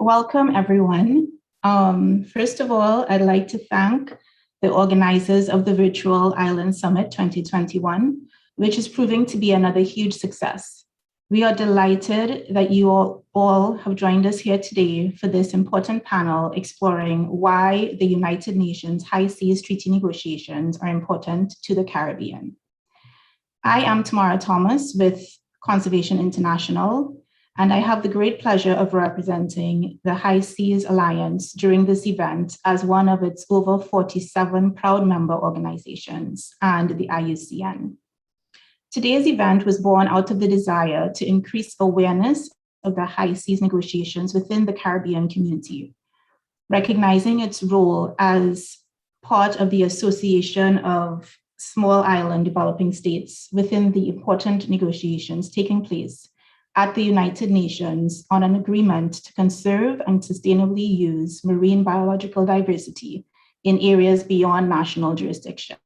Welcome, everyone. First of all, I'd like to thank the organizers of the Virtual Island Summit 2021, which is proving to be another huge success. We are delighted that you all have joined us here today for this important panel exploring why the United Nations High Seas Treaty negotiations are important to the Caribbean. I am Tamara Thomas with Conservation International, and I have the great pleasure of representing the High Seas Alliance during this event as one of its over 47 proud member organizations and the IUCN. Today's event was born out of the desire to increase awareness of the high seas negotiations within the Caribbean community, recognizing its role as part of the Association of Small Island Developing States within the important negotiations taking place at the United Nations on an agreement to conserve and sustainably use marine biological diversity in areas beyond national jurisdiction.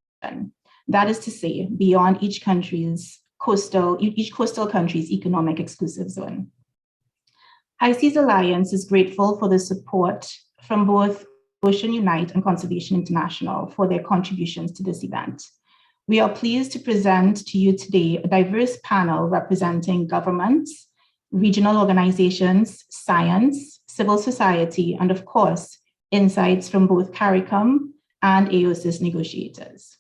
That is to say, beyond each coastal country's economic exclusive zone. High Seas Alliance is grateful for the support from both Ocean Unite and Conservation International for their contributions to this event. We are pleased to present to you today a diverse panel representing governments, regional organizations, science, civil society, and of course, insights from both CARICOM and AOSIS negotiators.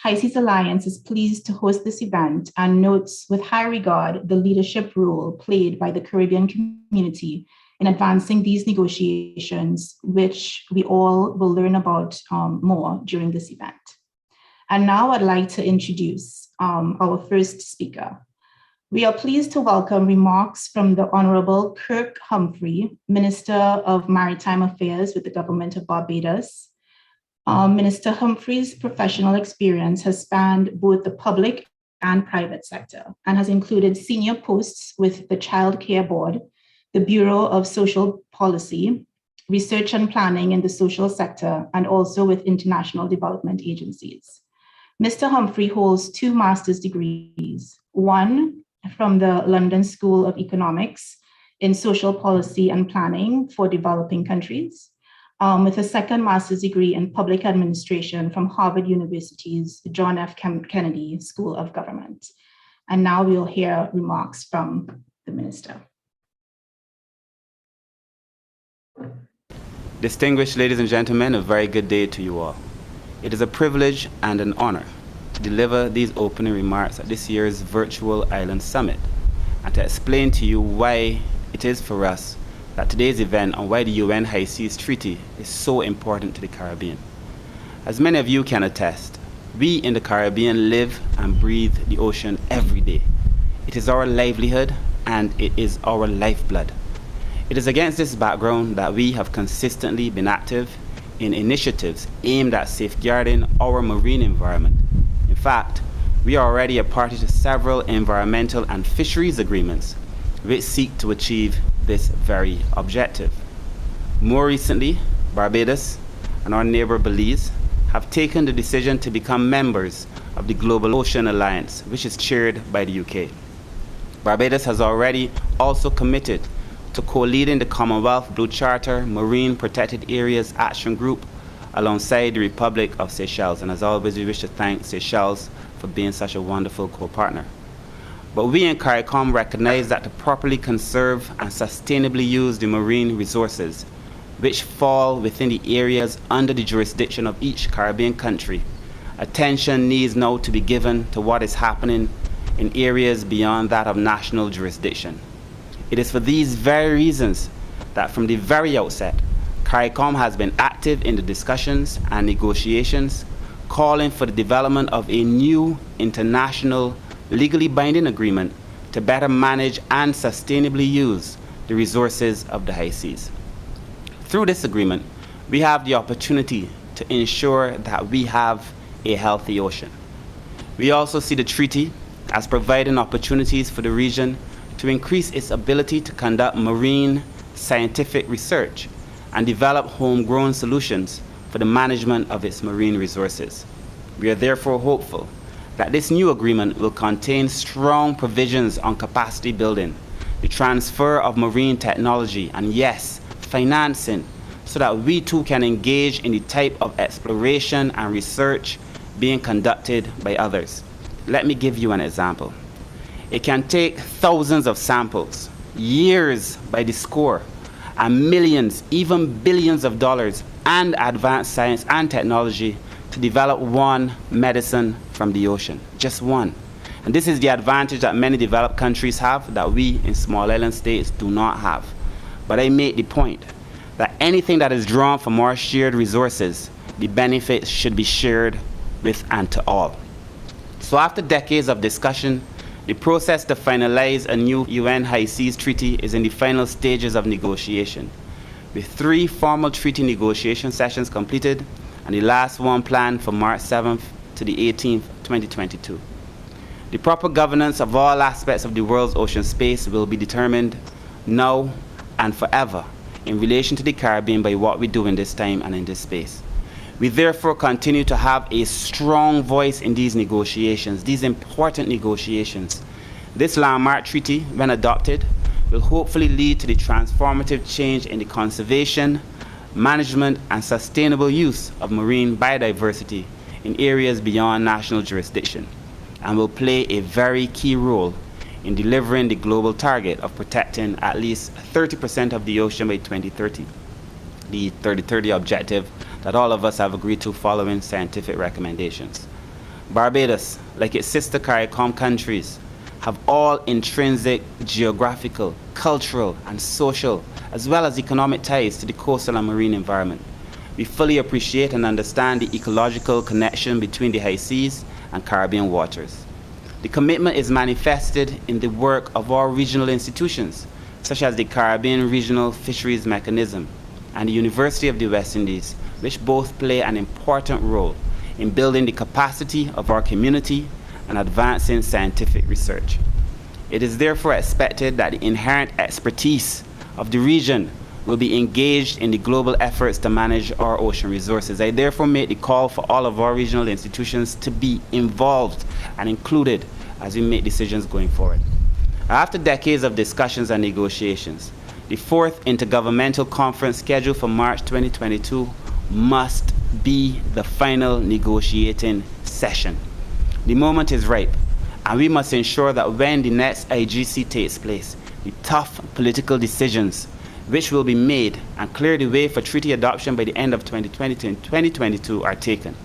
High Seas Alliance is pleased to host this event and notes with high regard the leadership role played by the Caribbean community in advancing these negotiations, which we all will learn about more during this event. And now I'd like to introduce our first speaker. We are pleased to welcome remarks from the Honorable Kirk Humphrey, Minister of Maritime Affairs with the Government of Barbados. Minister Humphrey's professional experience has spanned both the public and private sector and has included senior posts with the Child Care Board, the Bureau of Social Policy, research and planning in the social sector, and also with international development agencies. Mr. Humphrey holds 2 master's degrees, one from the London School of Economics in social policy and planning for developing countries, with a second master's degree in public administration from Harvard University's John F. Kennedy School of Government. And now we'll hear remarks from the minister. Distinguished ladies and gentlemen, a very good day to you all. It is a privilege and an honor to deliver these opening remarks at this year's Virtual Island Summit and to explain to you why it is for us that today's event on why the UN High Seas Treaty is so important to the Caribbean. As many of you can attest, we in the Caribbean live and breathe the ocean every day. It is our livelihood and it is our lifeblood. It is against this background that we have consistently been active in initiatives aimed at safeguarding our marine environment. In fact, we are already a party to several environmental and fisheries agreements which seek to achieve this very objective. More recently, Barbados and our neighbor Belize have taken the decision to become members of the Global Ocean Alliance, which is chaired by the UK. Barbados has already also committed to co-leading the Commonwealth Blue Charter Marine Protected Areas Action Group alongside the Republic of Seychelles. And as always, we wish to thank Seychelles for being such a wonderful co-partner. But we in CARICOM recognize that to properly conserve and sustainably use the marine resources, which fall within the areas under the jurisdiction of each Caribbean country, attention needs now to be given to what is happening in areas beyond that of national jurisdiction. It is for these very reasons that from the very outset, CARICOM has been active in the discussions and negotiations, calling for the development of a new international legally binding agreement to better manage and sustainably use the resources of the high seas. Through this agreement, we have the opportunity to ensure that we have a healthy ocean. We also see the treaty as providing opportunities for the region to increase its ability to conduct marine scientific research and develop homegrown solutions for the management of its marine resources. We are therefore hopeful that this new agreement will contain strong provisions on capacity building, the transfer of marine technology, and yes, financing, so that we too can engage in the type of exploration and research being conducted by others. Let me give you an example. It can take thousands of samples, years by the score, and millions, even billions of dollars, and advanced science and technology to develop one medicine from the ocean, just one. And this is the advantage that many developed countries have that we in small island states do not have. But I make the point that anything that is drawn from our shared resources, the benefits should be shared with and to all. So after decades of discussion, the process to finalize a new UN High Seas Treaty is in the final stages of negotiation, with 3 formal treaty negotiation sessions completed and the last one planned for March 7th to the 18th, 2022. The proper governance of all aspects of the world's ocean space will be determined now and forever in relation to the Caribbean by what we do in this time and in this space. We therefore continue to have a strong voice in these negotiations, these important negotiations. This landmark treaty, when adopted, will hopefully lead to the transformative change in the conservation, management, and sustainable use of marine biodiversity in areas beyond national jurisdiction, and will play a very key role in delivering the global target of protecting at least 30% of the ocean by 2030, the 30-30 objective that all of us have agreed to following scientific recommendations. Barbados, like its sister CARICOM countries, have all intrinsic geographical, cultural, and social, as well as economic ties to the coastal and marine environment. We fully appreciate and understand the ecological connection between the high seas and Caribbean waters. The commitment is manifested in the work of our regional institutions, such as the Caribbean Regional Fisheries Mechanism and the University of the West Indies, which both play an important role in building the capacity of our community and advancing scientific research. It is therefore expected that the inherent expertise of the region will be engaged in the global efforts to manage our ocean resources. I therefore make the call for all of our regional institutions to be involved and included as we make decisions going forward. After decades of discussions and negotiations, the 4th Intergovernmental Conference scheduled for March 2022 must be the final negotiating session. The moment is ripe, and we must ensure that when the next IGC takes place, the tough political decisions which will be made and clear the way for treaty adoption by the end of 2020 and 2022 are taken.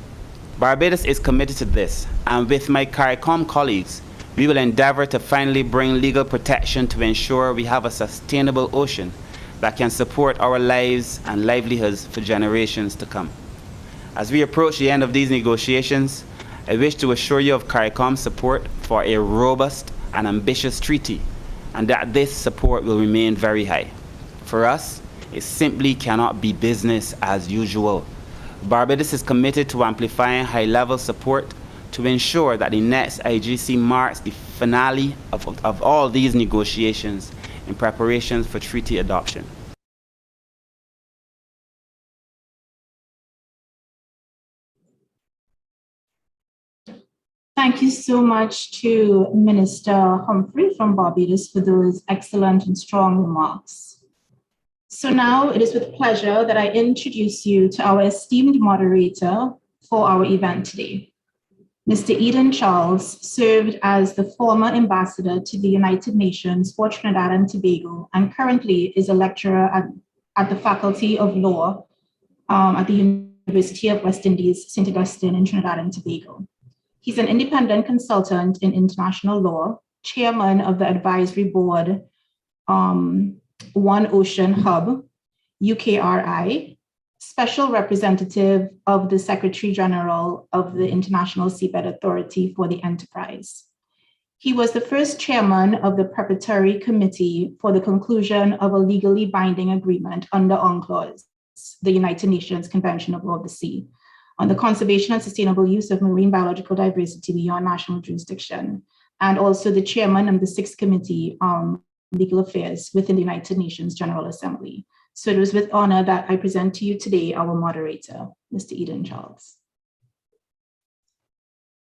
Barbados is committed to this, and with my CARICOM colleagues, we will endeavor to finally bring legal protection to ensure we have a sustainable ocean that can support our lives and livelihoods for generations to come. As we approach the end of these negotiations, I wish to assure you of CARICOM's support for a robust and ambitious treaty, and that this support will remain very high. For us, it simply cannot be business as usual. Barbados is committed to amplifying high-level support to ensure that the next IGC marks the finale of all these negotiations in preparations for treaty adoption. Thank you so much to Minister Humphrey from Barbados for those excellent and strong remarks. So now it is with pleasure that I introduce you to our esteemed moderator for our event today. Mr. Eden Charles served as the former ambassador to the United Nations for Trinidad and Tobago and currently is a lecturer at the Faculty of Law at the University of West Indies, St. Augustine in Trinidad and Tobago. He's an independent consultant in international law, chairman of the advisory board, One Ocean Hub, UKRI, special representative of the Secretary General of the International Seabed Authority for the Enterprise. He was the first chairman of the preparatory committee for the conclusion of a legally binding agreement under UNCLOS, the United Nations Convention of Law of the Sea, on the conservation and sustainable use of marine biological diversity beyond national jurisdiction, and also the chairman of the 6th Committee on Legal Affairs within the United Nations General Assembly. So it was with honor that I present to you today our moderator, Mr. Eden Charles.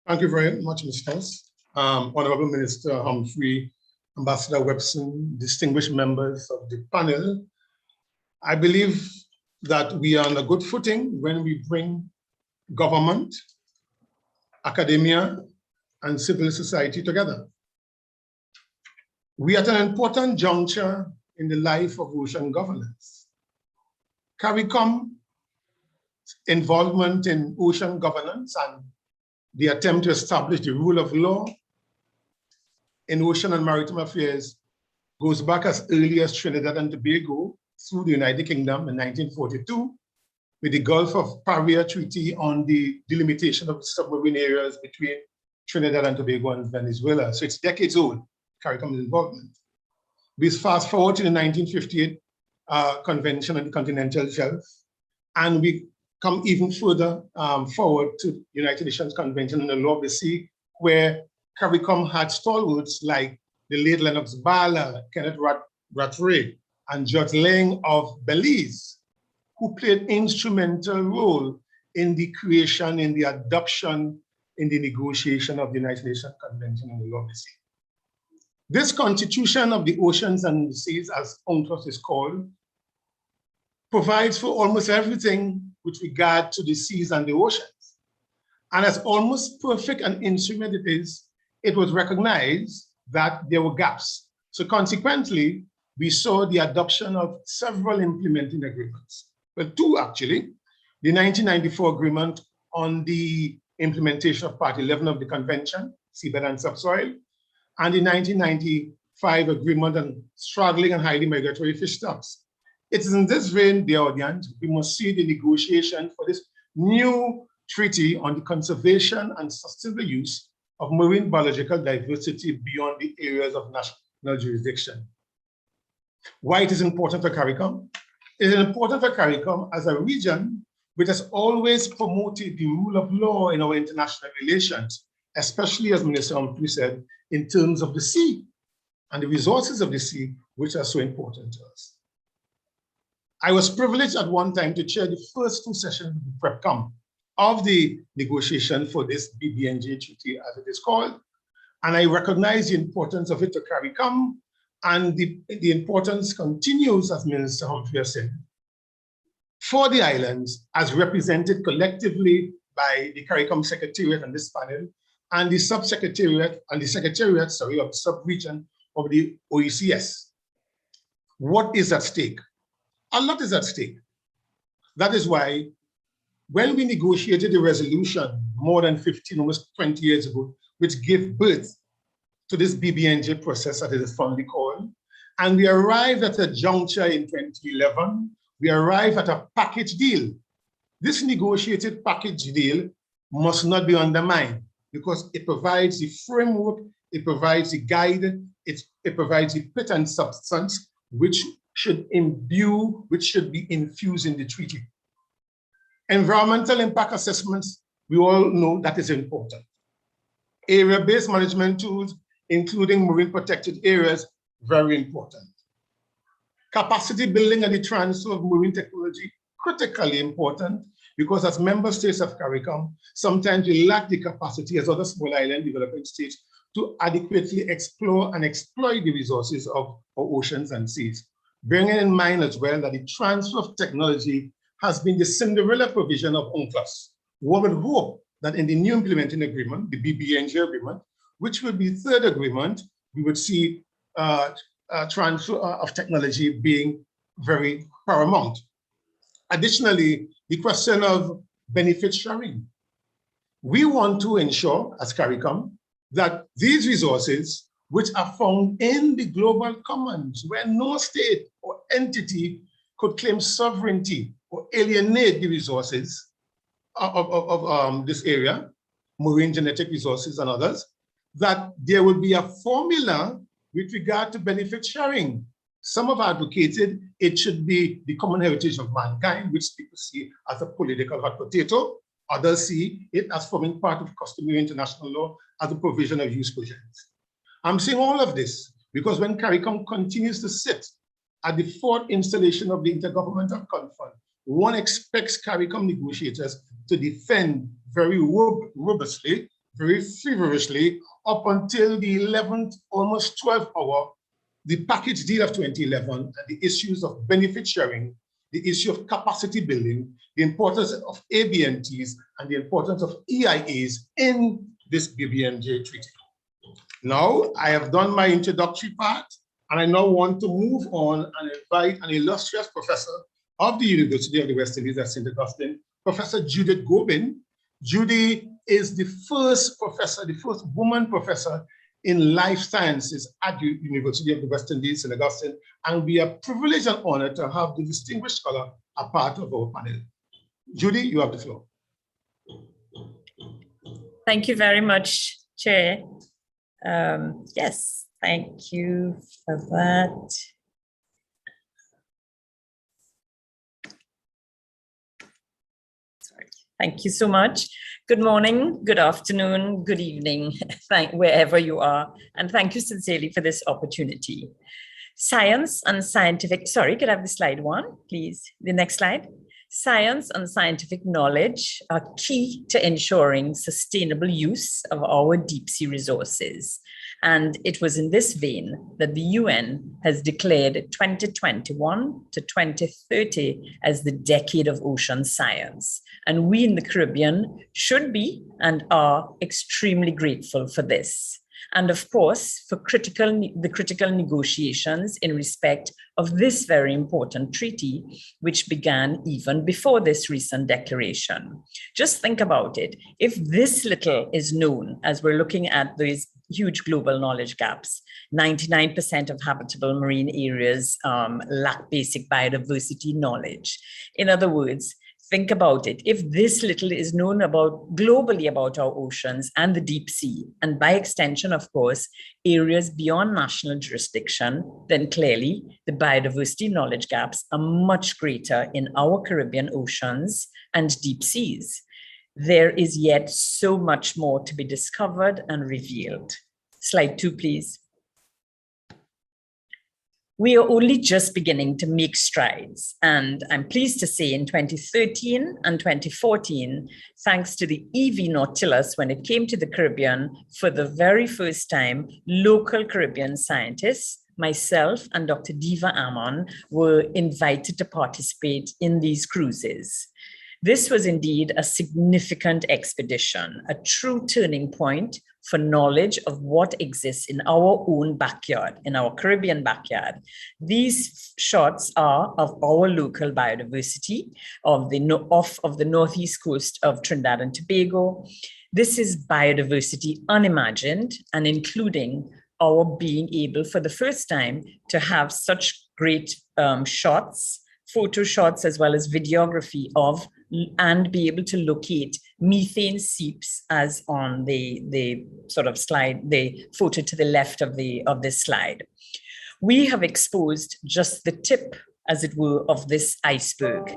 Thank you very much, Ms. Stens. Honorable Minister Humphrey, Ambassador Webson, distinguished members of the panel, I believe that we are on a good footing when we bring government, academia, and civil society together. We are at an important juncture in the life of ocean governance. CARICOM involvement in ocean governance and the attempt to establish the rule of law in ocean and maritime affairs goes back as early as Trinidad and Tobago through the United Kingdom in 1942 with the Gulf of Paria Treaty on the delimitation of submarine areas between Trinidad and Tobago and Venezuela. So it's decades old, CARICOM's involvement. We fast forward to the 1958 Convention on the Continental Shelf, and we come even further forward to the United Nations Convention on the Law of the Sea, where CARICOM had stalwarts like the late Lennox Bala, Kenneth Rattray, and George Lang of Belize, who played instrumental role in the creation, in the adoption, in the negotiation of the United Nations Convention on the Law of the Sea. This constitution of the oceans and the seas, as UNCLOS is called, provides for almost everything with regard to the seas and the oceans. And as almost perfect an instrument it is, it was recognized that there were gaps. So consequently, we saw the adoption of several implementing agreements. Well, two actually. The 1994 agreement on the implementation of Part 11 of the Convention, Seabed and Subsoil, and the 1995 agreement on straddling and highly migratory fish stocks. It is in this vein, dear audience, we must see the negotiation for this new treaty on the conservation and sustainable use of marine biological diversity beyond the areas of national jurisdiction. Why it is important for CARICOM? It is important for CARICOM as a region which has always promoted the rule of law in our international relations, especially, as Minister Humphrey said, in terms of the sea and the resources of the sea, which are so important to us. I was privileged at one time to chair the first two sessions of the PrepCom of the negotiation for this BBNJ treaty, as it is called. And I recognize the importance of it to CARICOM, and the importance continues, as Minister Humphrey said, for the islands as represented collectively by the CARICOM Secretariat and this panel, and the Secretariat of the sub-region of the OECS. What is at stake? A lot is at stake. That is why when we negotiated the resolution more than 15, almost 20 years ago, which gave birth to this BBNJ process, as it is fondly called, and we arrived at a juncture in 2011, we arrived at a package deal. This negotiated package deal must not be undermined because it provides the framework, it provides the guide, it provides the pit and substance which should imbue, which should be infused in the treaty. Environmental impact assessments, we all know that is important. Area-based management tools, including marine protected areas, very important. Capacity building and the transfer of marine technology, critically important, because as member states of CARICOM, sometimes we lack the capacity as other small island developing states to adequately explore and exploit the resources of our oceans and seas. Bearing in mind as well that the transfer of technology has been the Cinderella provision of UNCLOS. One would hope that in the new implementing agreement, the BBNJ agreement, which will be the third agreement, we would see transfer of technology being very paramount. Additionally, the question of benefit sharing. We want to ensure, as CARICOM, that these resources, which are found in the global commons, where no state or entity could claim sovereignty or alienate the resources of this area, marine genetic resources and others, that there would be a formula with regard to benefit sharing. Some have advocated it should be the common heritage of mankind, which people see as a political hot potato. Others see it as forming part of customary international law as a provision of use provisions. I'm saying all of this because when CARICOM continues to sit at the fourth installation of the Intergovernmental Conference, one expects CARICOM negotiators to defend very robustly, very feverishly, up until the 11th, almost 12th hour, the package deal of 2011 and the issues of benefit sharing the issue of capacity building, the importance of ABNTs, and the importance of EIAs in this BBNJ treaty. Now, I have done my introductory part, and I now want to move on and invite an illustrious professor of the University of the West Indies at St. Augustine, Professor Judith Gobin. Judy is the first professor, the first woman professor in life sciences at the University of the West Indies, St. Augustine, and we are privileged and honored to have the distinguished scholar a part of our panel. Judy, you have the floor. Thank you very much, Chair. Yes, thank you for that. Sorry. Thank you so much. Good morning, good afternoon, good evening, wherever you are, and thank you sincerely for this opportunity. Science and scientific, sorry, could I have the slide one, please? The next slide. Science and scientific knowledge are key to ensuring sustainable use of our deep sea resources. And it was in this vein that the UN has declared 2021 to 2030 as the decade of ocean science. And we in the Caribbean should be and are extremely grateful for this. And of course, for the critical negotiations in respect of this very important treaty, which began even before this recent declaration. Just think about it. If this little is known, as we're looking at these huge global knowledge gaps, 99% of habitable marine areas lack basic biodiversity knowledge. In other words, think about it. If this little is known globally about our oceans and the deep sea, and by extension, of course, areas beyond national jurisdiction, then clearly the biodiversity knowledge gaps are much greater in our Caribbean oceans and deep seas. There is yet so much more to be discovered and revealed. Slide 2, please. We are only just beginning to make strides. And I'm pleased to say in 2013 and 2014, thanks to the EV Nautilus, when it came to the Caribbean, for the very first time, local Caribbean scientists, myself and Dr. Diva Amon, were invited to participate in these cruises. This was indeed a significant expedition, a true turning point for knowledge of what exists in our own backyard, in our Caribbean backyard. These shots are of our local biodiversity of the northeast coast of Trinidad and Tobago. This is biodiversity unimagined, and including our being able for the first time to have such great shots, photo shots, as well as videography of, and be able to locate methane seeps as on the sort of slide, the photo to the left of this slide. We have exposed just the tip, as it were, of this iceberg.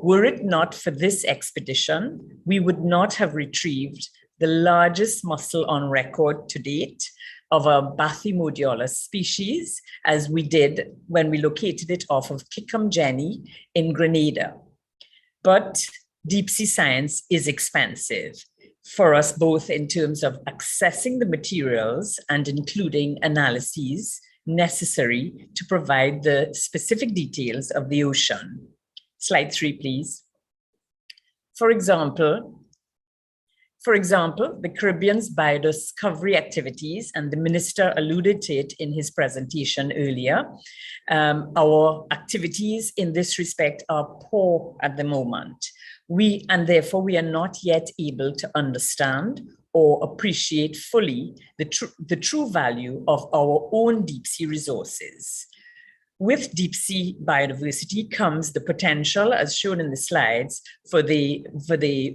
Were it not for this expedition, we would not have retrieved the largest mussel on record to date of a Bathymodiolus species, as we did when we located it off of Kickham Jenny in Grenada. But deep sea science is expensive for us, both in terms of accessing the materials and including analyses necessary to provide the specific details of the ocean. Slide 3, please. For example, the Caribbean's biodiscovery activities, and the minister alluded to it in his presentation earlier, our activities in this respect are poor at the moment. And therefore we are not yet able to understand or appreciate fully the true value of our own deep sea resources. With deep sea biodiversity comes the potential, as shown in the slides, for the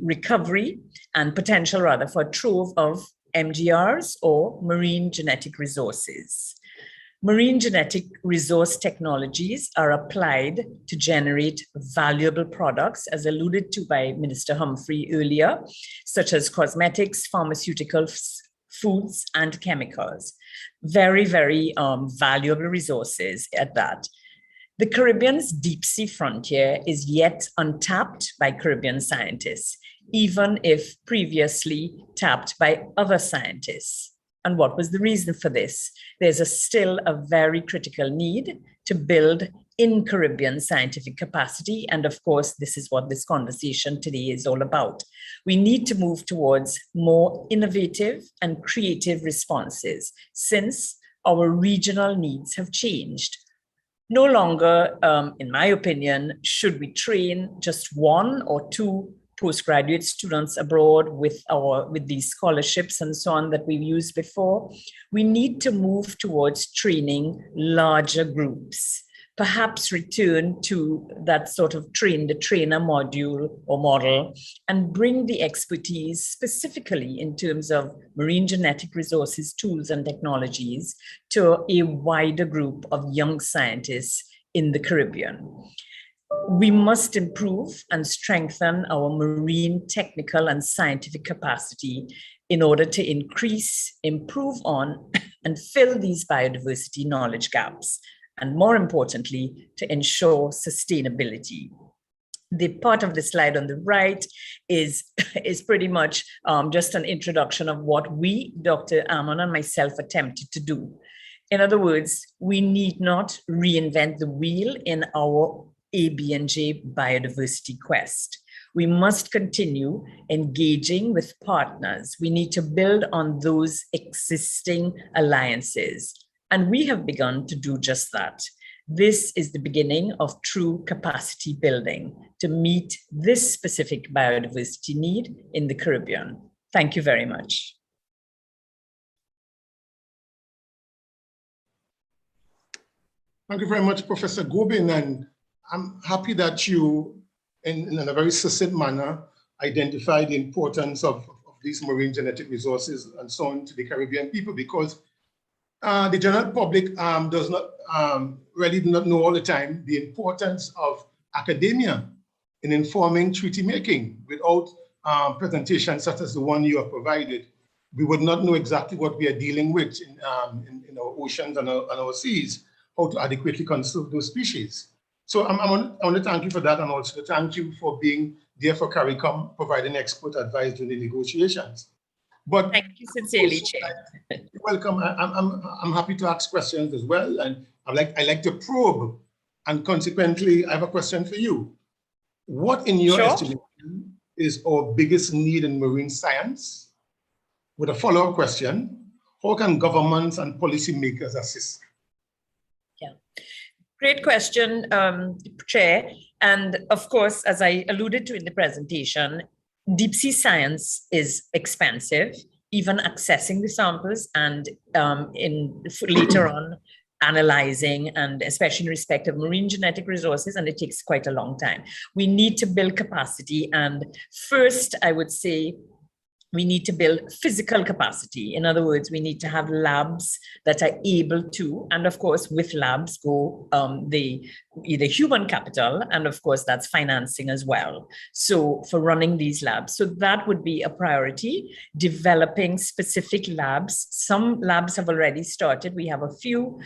recovery and potential rather for a trove of MGRs, or marine genetic resources. Marine genetic resource technologies are applied to generate valuable products, as alluded to by Minister Humphrey earlier, such as cosmetics, pharmaceuticals, foods, and chemicals. Very, very valuable resources at that. The Caribbean's deep sea frontier is yet untapped by Caribbean scientists, even if previously tapped by other scientists. And what was the reason for this? There's still a very critical need to build in Caribbean scientific capacity. And of course, this is what this conversation today is all about. We need to move towards more innovative and creative responses since our regional needs have changed. No longer, in my opinion, should we train just 1 or 2 postgraduate students abroad with these scholarships and so on that we've used before. We need to move towards training larger groups, perhaps return to that sort of train the trainer module or model and bring the expertise specifically in terms of marine genetic resources, tools and technologies to a wider group of young scientists in the Caribbean. We must improve and strengthen our marine technical and scientific capacity in order to increase, improve on, and fill these biodiversity knowledge gaps, and more importantly, to ensure sustainability. The part of the slide on the right is pretty much just an introduction of what we, Dr. Amon and myself, attempted to do. In other words, we need not reinvent the wheel in our ABNJ biodiversity quest. We must continue engaging with partners. We need to build on those existing alliances. And we have begun to do just that. This is the beginning of true capacity building to meet this specific biodiversity need in the Caribbean. Thank you very much. Thank you very much, Professor Gobin. And I'm happy that you, in a very succinct manner, identified the importance of these marine genetic resources and so on to the Caribbean people, because the general public does not really do not know all the time the importance of academia in informing treaty making. Without presentations such as the one you have provided, we would not know exactly what we are dealing with in our oceans and our seas, how to adequately conserve those species. So I want to thank you for that, and also to thank you for being there for CARICOM, providing expert advice during the negotiations. But thank you sincerely, Chair. You're welcome. I'm happy to ask questions as well, and I like to probe. And consequently, I have a question for you. What, in your estimation, is our biggest need in marine science? With a follow-up question: how can governments and policymakers assist? Yeah. Great question, Chair. And of course, as I alluded to in the presentation, deep sea science is expensive, even accessing the samples and later on analyzing, and especially in respect of marine genetic resources, and it takes quite a long time. We need to build capacity. And first, I would say, we need to build physical capacity. In other words, we need to have labs that are able to, and of course, with labs go the human capital, and of course, that's financing as well. So for running these labs, so that would be a priority, developing specific labs. Some labs have already started. We have a few,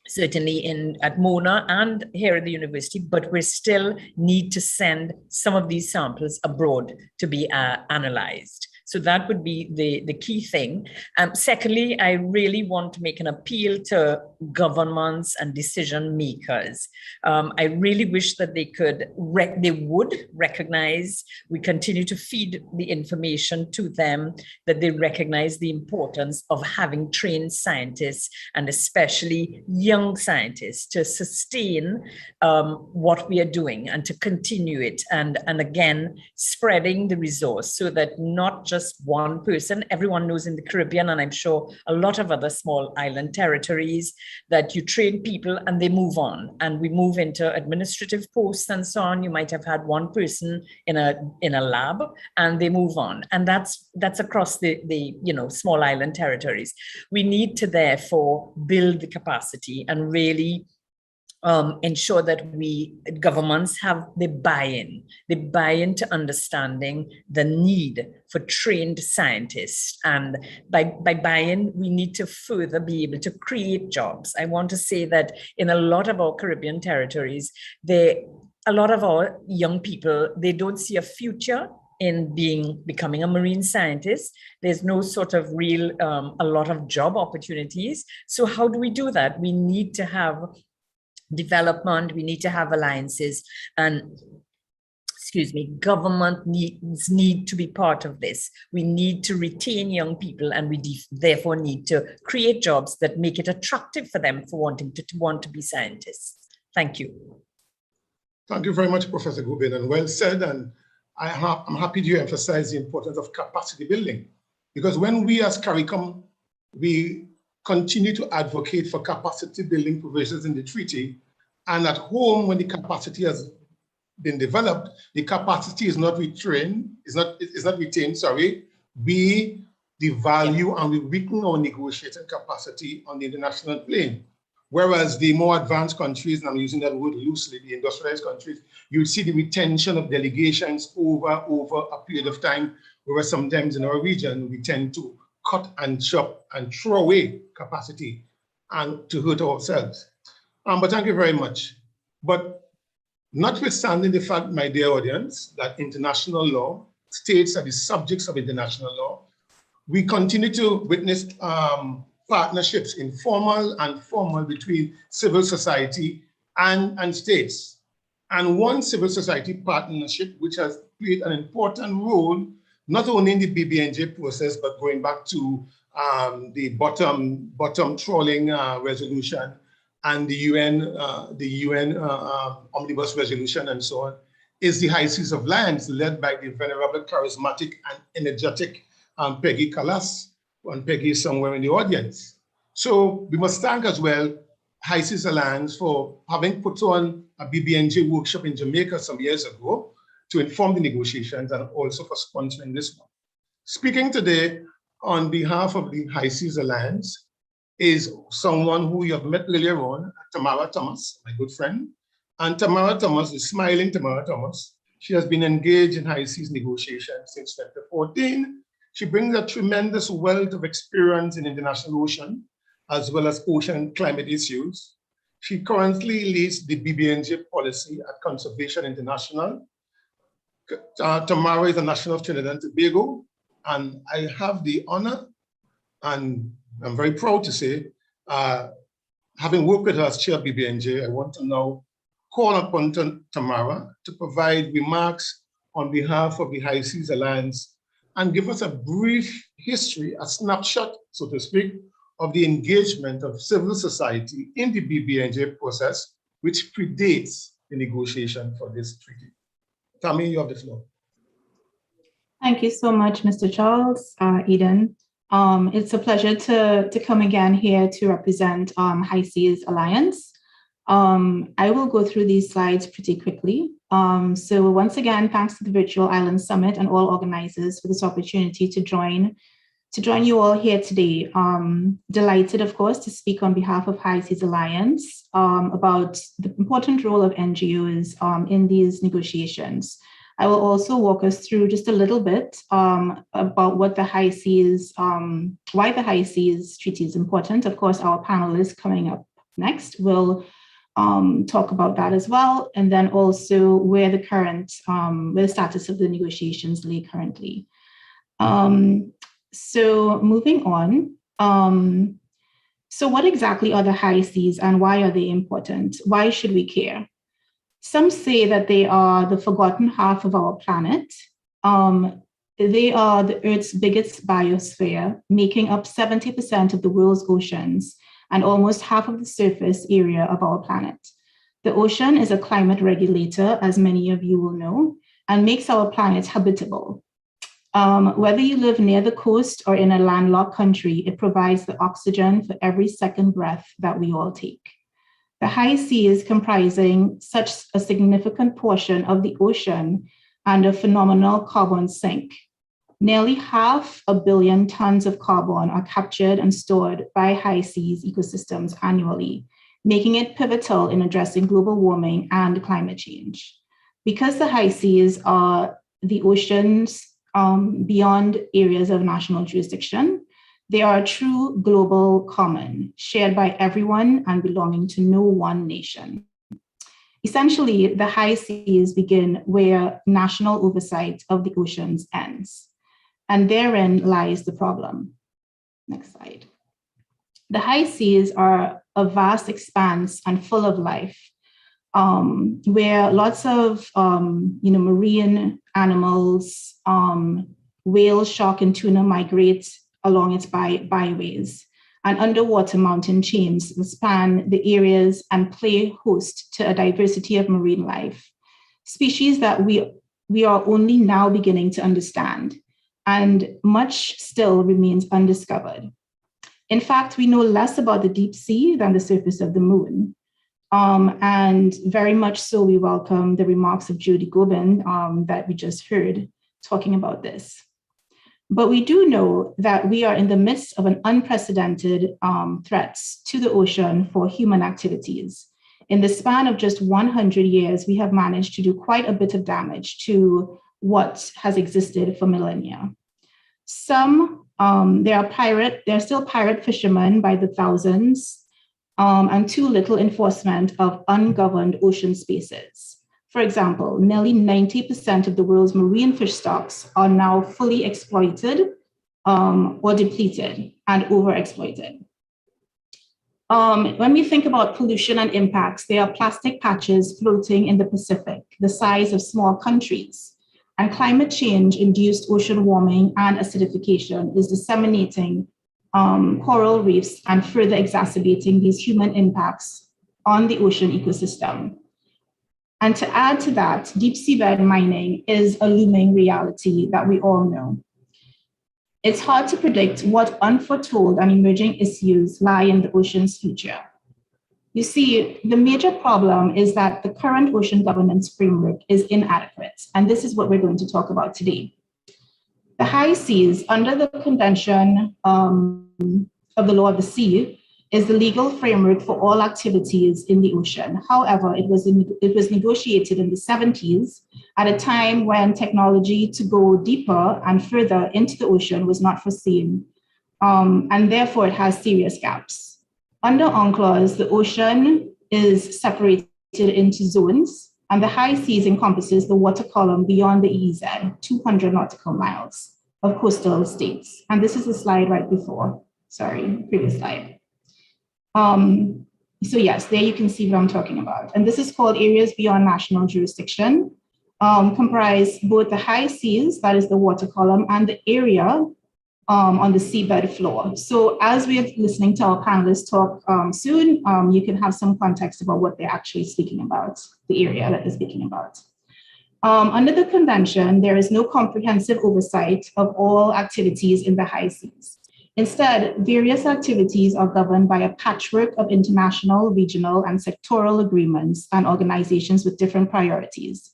certainly at Mona and here at the university, but we still need to send some of these samples abroad to be analyzed. So that would be the key thing. Secondly, I really want to make an appeal to governments and decision makers. I really wish that they would recognize, we continue to feed the information to them, that they recognize the importance of having trained scientists, and especially young scientists, to sustain what we are doing and to continue it. And again, spreading the resource so that not just one person, everyone knows in the Caribbean, and I'm sure a lot of other small island territories, that you train people and they move on, and we move into administrative posts and so on. You might have had one person in a lab and they move on, and that's across the small island territories. We need to therefore build the capacity and really ensure that governments have the buy-in to understanding the need for trained scientists. And by buy-in, we need to further be able to create jobs. I want to say that in a lot of our Caribbean territories, a lot of our young people, they don't see a future in becoming a marine scientist. There's no sort of real, a lot of job opportunities. So how do we do that? We need to have development, we need to have alliances, and government need to be part of this. We need to retain young people, and we therefore need to create jobs that make it attractive for them for wanting to want to be scientists. Thank you. Thank you very much, Professor Gubin, and well said. And I'm happy to emphasize the importance of capacity building, because when we as CARICOM, we continue to advocate for capacity building provisions in the treaty, and at home, when the capacity has been developed, the capacity is not retained, we devalue and we weaken our negotiating capacity on the international plane. Whereas the more advanced countries, and I'm using that word loosely, the industrialized countries, you see the retention of delegations over a period of time, whereas sometimes in our region, we tend to cut and chop and throw away capacity and to hurt ourselves. But thank you very much. But notwithstanding the fact, my dear audience, that international law, states are the subjects of international law, we continue to witness partnerships, informal and formal, between civil society and states. And one civil society partnership, which has played an important role, not only in the BBNJ process, but going back to the bottom trawling resolution and the UN Omnibus resolution and so on, is the High Seas of Lands, led by the venerable, charismatic, and energetic Peggy Callas, and Peggy is somewhere in the audience. So we must thank as well High Seas Alliance for having put on a BBNJ workshop in Jamaica some years ago to inform the negotiations, and also for sponsoring this one. Speaking today on behalf of the High Seas Alliance is someone who you have met earlier on, Tamara Thomas, my good friend. And Tamara Thomas, the smiling Tamara Thomas, she has been engaged in High Seas negotiations since 2014. She brings a tremendous wealth of experience in international ocean, as well as ocean and climate issues. She currently leads the BBNJ policy at Conservation International. Tamara is a national of Trinidad and Tobago, and I have the honor, and I'm very proud to say, having worked with her as chair of BBNJ, I want to now call upon Tamara to provide remarks on behalf of the High Seas Alliance and give us a brief history, a snapshot, so to speak, of the engagement of civil society in the BBNJ process, which predates the negotiation for this treaty. Tammy, you have the floor. Thank you so much, Mr. Charles, Eden. It's a pleasure to come again here to represent High Seas Alliance. I will go through these slides pretty quickly. So once again, thanks to the Virtual Island Summit and all organizers for this opportunity to join you all here today. Delighted, of course, to speak on behalf of High Seas Alliance about the important role of NGOs in these negotiations. I will also walk us through just a little bit about what the High Seas, why the High Seas Treaty is important. Of course, our panelists coming up next will talk about that as well, and then also where the current, where the status of the negotiations lay currently. So moving on, so what exactly are the High Seas and why are they important? Why should we care? Some say that they are the forgotten half of our planet. They are the Earth's biggest biosphere, making up 70% of the world's oceans and almost half of the surface area of our planet. The ocean is a climate regulator, as many of you will know, and makes our planet habitable. Whether you live near the coast or in a landlocked country, it provides the oxygen for every second breath that we all take. The high seas comprising such a significant portion of the ocean and a phenomenal carbon sink. Nearly 500 million tons of carbon are captured and stored by high seas ecosystems annually, making it pivotal in addressing global warming and climate change. Because the high seas are the oceans beyond areas of national jurisdiction, they are a true global common, shared by everyone and belonging to no one nation. Essentially, the high seas begin where national oversight of the oceans ends. And therein lies the problem. Next slide. The high seas are a vast expanse and full of life, where lots of marine animals, whales, shark, and tuna migrate along its byways, and underwater mountain chains span the areas and play host to a diversity of marine life, species that we are only now beginning to understand, and much still remains undiscovered. In fact, we know less about the deep sea than the surface of the moon. And very much so, we welcome the remarks of Jody Gobin that we just heard talking about this. But we do know that we are in the midst of an unprecedented threats to the ocean for human activities. In the span of just 100 years, we have managed to do quite a bit of damage to what has existed for millennia. There are still pirate fishermen by the thousands, and too little enforcement of ungoverned ocean spaces. For example, nearly 90% of the world's marine fish stocks are now fully exploited or depleted and overexploited. When we think about pollution and impacts, there are plastic patches floating in the Pacific, the size of small countries. And climate change-induced ocean warming and acidification is disseminating coral reefs and further exacerbating these human impacts on the ocean ecosystem. And to add to that, deep seabed mining is a looming reality that we all know. It's hard to predict what unforetold and emerging issues lie in the ocean's future. You see, the major problem is that the current ocean governance framework is inadequate, and this is what we're going to talk about today. The high seas, under the Convention of the Law of the Sea, is the legal framework for all activities in the ocean. However, it was negotiated in the 70s at a time when technology to go deeper and further into the ocean was not foreseen, and therefore it has serious gaps. Under UNCLOS, the ocean is separated into zones, and the high seas encompasses the water column beyond the EEZ, 200 nautical miles of coastal states. And this is the slide right before, sorry, previous slide. So yes, there you can see what I'm talking about. And this is called areas beyond national jurisdiction, comprise both the high seas, that is the water column, and the area on the seabed floor. So as we're listening to our panelists talk soon, you can have some context about what they're actually speaking about, the area that they're speaking about. Under the convention, there is no comprehensive oversight of all activities in the high seas. Instead, various activities are governed by a patchwork of international, regional, and sectoral agreements and organizations with different priorities.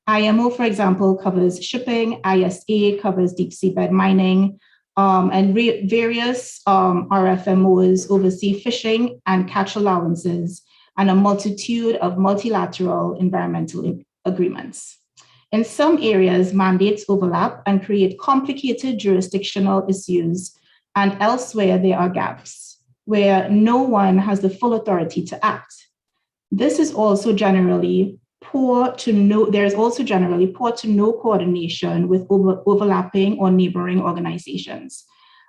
IMO, for example, covers shipping, ISA covers deep seabed mining, and various RFMOs oversee fishing and catch allowances, and a multitude of multilateral environmental agreements. In some areas, mandates overlap and create complicated jurisdictional issues, and elsewhere there are gaps where no one has the full authority to act. This is also generally poor to no coordination with overlapping or neighboring organizations.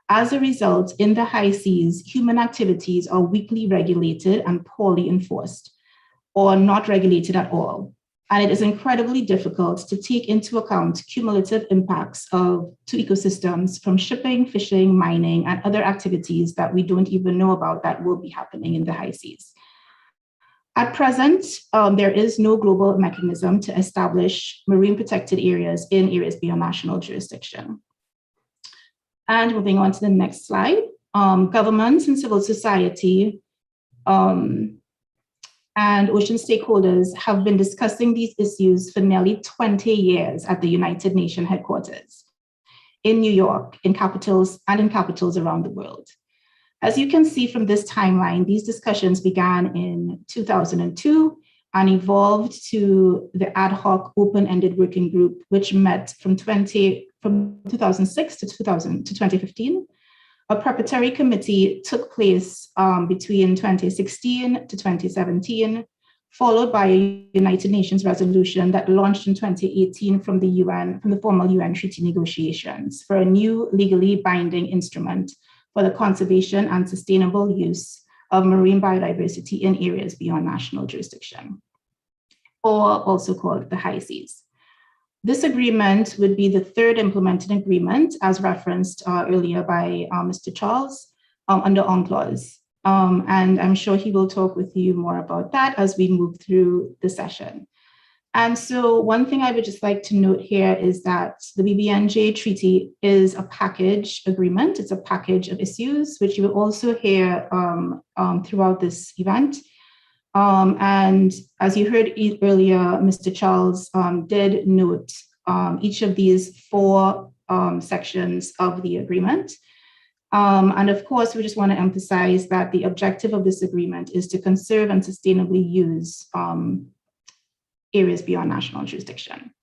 As a result, in the high seas, human activities are weakly regulated and poorly enforced, or not regulated at all. And it is incredibly difficult to take into account cumulative impacts to ecosystems from shipping, fishing, mining, and other activities that we don't even know about that will be happening in the high seas. At present, there is no global mechanism to establish marine protected areas in areas beyond national jurisdiction. And moving on to the next slide, governments and civil society and ocean stakeholders have been discussing these issues for nearly 20 years at the United Nations headquarters in New York, in capitals around the world. As you can see from this timeline, these discussions began in 2002 and evolved to the ad hoc open-ended working group, which met from 2006 to 2015. A preparatory committee took place between 2016 to 2017, followed by a United Nations resolution that launched in 2018 from the formal UN treaty negotiations for a new legally binding instrument for the conservation and sustainable use of marine biodiversity in areas beyond national jurisdiction, or also called the high seas. This agreement would be the third implemented agreement, as referenced earlier by Mr. Charles, under UNCLOS. And I'm sure he will talk with you more about that as we move through the session. And so one thing I would just like to note here is that the BBNJ Treaty is a package agreement. It's a package of issues, which you will also hear throughout this event. And as you heard earlier, Mr. Charles did note each of these four sections of the agreement. And of course, we just want to emphasize that the objective of this agreement is to conserve and sustainably use areas beyond national jurisdiction.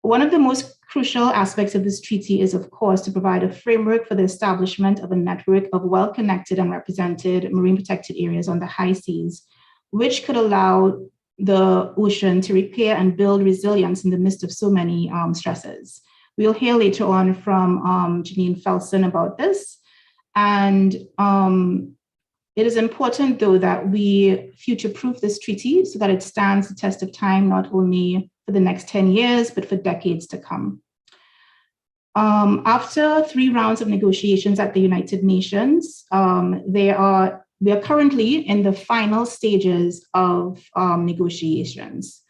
One of the most crucial aspects of this treaty is, of course, to provide a framework for the establishment of a network of well-connected and represented marine protected areas on the high seas, which could allow the ocean to repair and build resilience in the midst of so many stresses. We'll hear later on from Janine Felsen about this. And it is important, though, that we future-proof this treaty so that it stands the test of time, not only for the next 10 years, but for decades to come. After 3 rounds of negotiations at the United Nations, we are currently in the final stages of negotiations.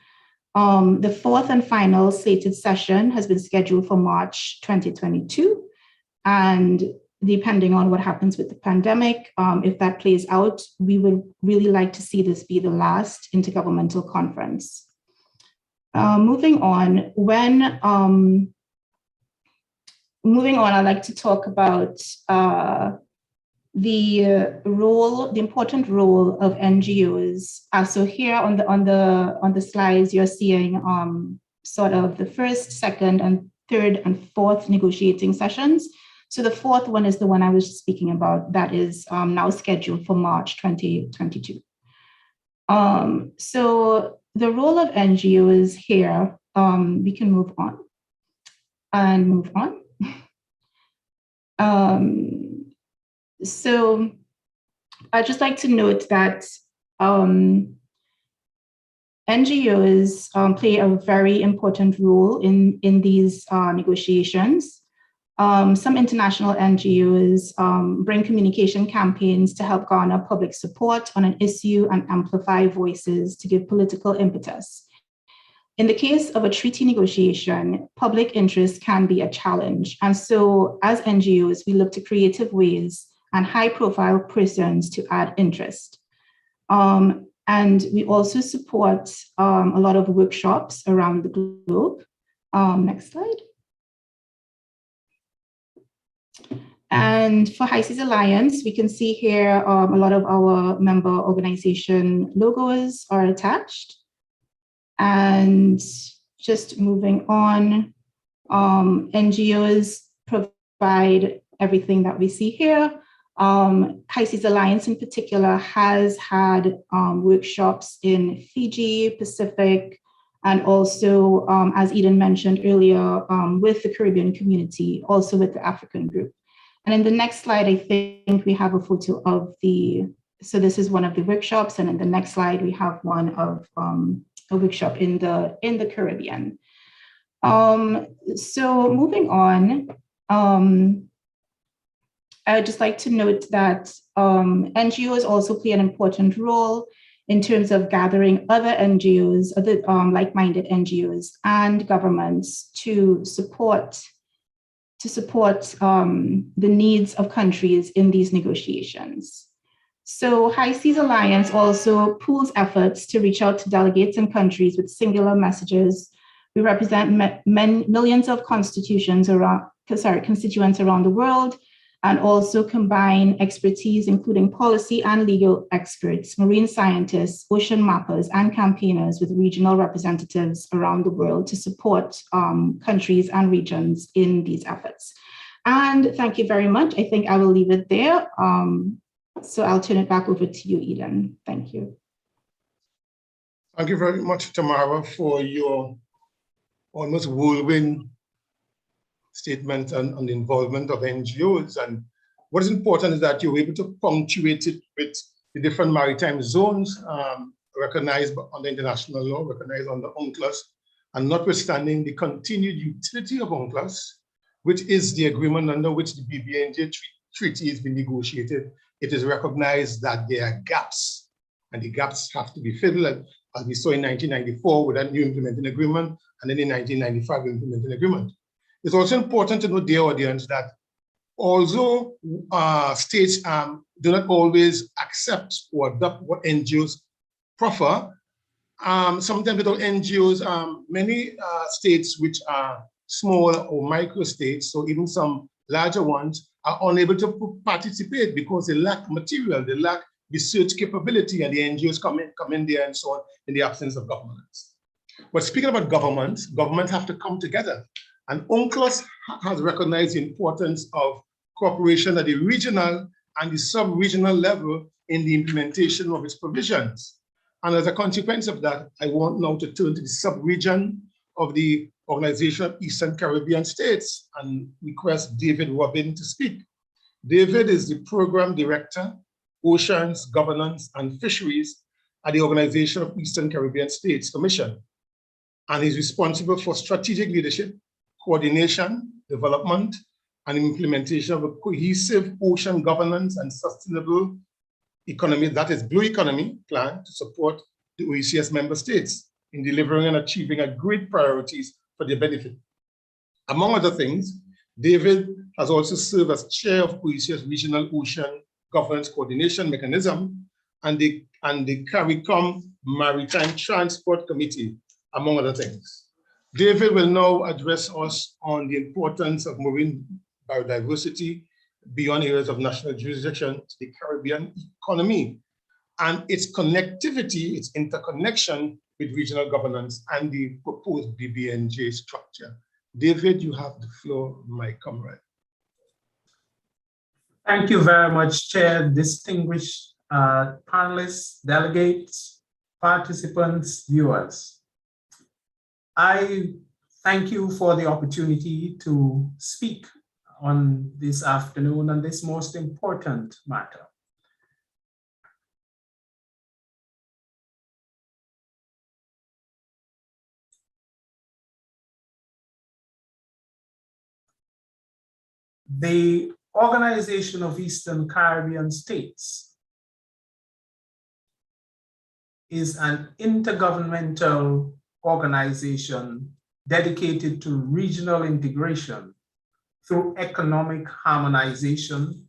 The 4th and final slated session has been scheduled for March 2022. And depending on what happens with the pandemic, if that plays out, we would really like to see this be the last intergovernmental conference. Moving on, I'd like to talk about the important role of NGOs. So here on the slides, you're seeing sort of the 1st, 2nd, and 3rd and 4th negotiating sessions. So the 4th one is the one I was speaking about that is now scheduled for March 2022. So the role of NGOs here, we can move on and move on. So I'd just like to note that NGOs play a very important role in these negotiations. Some international NGOs bring communication campaigns to help garner public support on an issue and amplify voices to give political impetus. In the case of a treaty negotiation, public interest can be a challenge. And so as NGOs, we look to creative ways and high-profile persons to add interest. And we also support a lot of workshops around the globe. Next slide. And for High Seas Alliance, we can see here a lot of our member organization logos are attached. And just moving on, NGOs provide everything that we see here. High Seas Alliance in particular has had workshops in Fiji, Pacific, and also, as Eden mentioned earlier, with the Caribbean community, also with the African group. And in the next slide, I think we have a photo of so this is one of the workshops, and in the next slide, we have one of a workshop in the Caribbean. So moving on, I'd just like to note that NGOs also play an important role in terms of gathering other NGOs, other like-minded NGOs and governments to support the needs of countries in these negotiations. So High Seas Alliance also pools efforts to reach out to delegates and countries with singular messages. We represent millions of constituents around the world, and also combine expertise, including policy and legal experts, marine scientists, ocean mappers, and campaigners with regional representatives around the world to support countries and regions in these efforts. And thank you very much. I think I will leave it there. So I'll turn it back over to you, Eden. Thank you. Thank you very much, Tamara, for your almost whirlwind statement on the involvement of NGOs. And what is important is that you're able to punctuate it with the different maritime zones recognized under international law, recognized under UNCLOS, and notwithstanding the continued utility of UNCLOS, which is the agreement under which the BBNJ treaty has been negotiated, it is recognized that there are gaps, and the gaps have to be filled, as we saw in 1994 with that new implementing agreement, and then in 1995 implementing agreement. It's also important to note, dear audience, that although states do not always accept or adopt what NGOs proffer, sometimes without NGOs, many states which are small or micro states, or even some larger ones, are unable to participate because they lack material, they lack research capability, and the NGOs come in there and so on in the absence of governments. But speaking about governments have to come together. And UNCLOS has recognized the importance of cooperation at the regional and the sub-regional level in the implementation of its provisions. And as a consequence of that, I want now to turn to the sub-region of the Organization of Eastern Caribbean States and request David Robin to speak. David is the Program Director, Oceans, Governance, and Fisheries at the Organization of Eastern Caribbean States Commission. And he's responsible for strategic leadership, coordination, development, and implementation of a cohesive ocean governance and sustainable economy, that is blue economy plan, to support the OECS member states in delivering and achieving agreed priorities for their benefit. Among other things, David has also served as chair of OECS Regional Ocean Governance Coordination Mechanism and the CARICOM Maritime Transport Committee, among other things. David will now address us on the importance of marine biodiversity beyond areas of national jurisdiction to the Caribbean economy and its connectivity, its interconnection with regional governance and the proposed BBNJ structure. David, you have the floor, my comrade. Thank you very much, Chair, distinguished panelists, delegates, participants, viewers. I thank you for the opportunity to speak on this afternoon on this most important matter. The Organization of Eastern Caribbean States is an intergovernmental organization dedicated to regional integration through economic harmonization,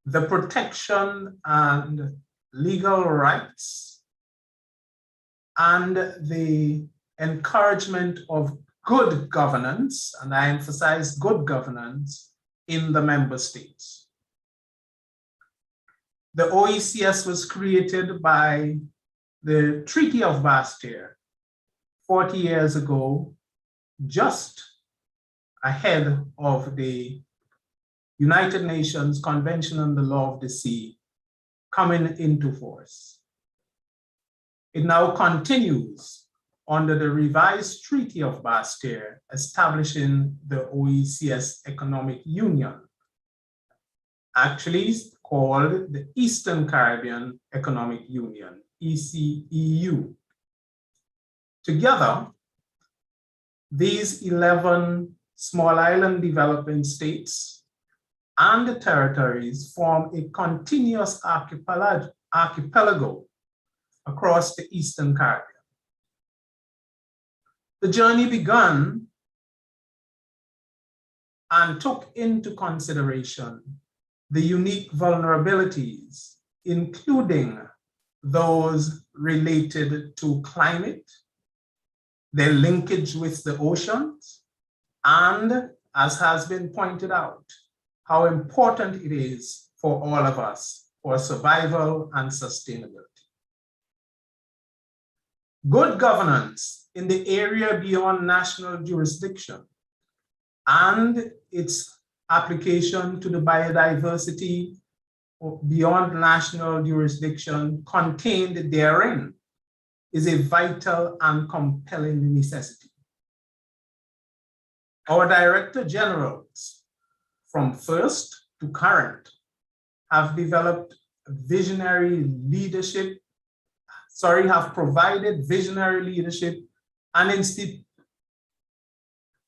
the protection and legal rights, and the encouragement of good governance, and I emphasize good governance, in the member states. The OECS was created by the Treaty of Bastille 40 years ago, just ahead of the United Nations Convention on the Law of the Sea coming into force. It now continues under the revised Treaty of Bastille, establishing the OECS Economic Union, actually called the Eastern Caribbean Economic Union, ECEU. Together, these 11 small island developing states and the territories form a continuous archipelago across the Eastern Caribbean. The journey began and took into consideration the unique vulnerabilities, including those related to climate, their linkage with the oceans, and, as has been pointed out, how important it is for all of us for survival and sustainability. Good governance in the area beyond national jurisdiction and its application to the biodiversity beyond national jurisdiction contained therein is a vital and compelling necessity. Our Director Generals, from first to current, have developed visionary leadership, have provided visionary leadership and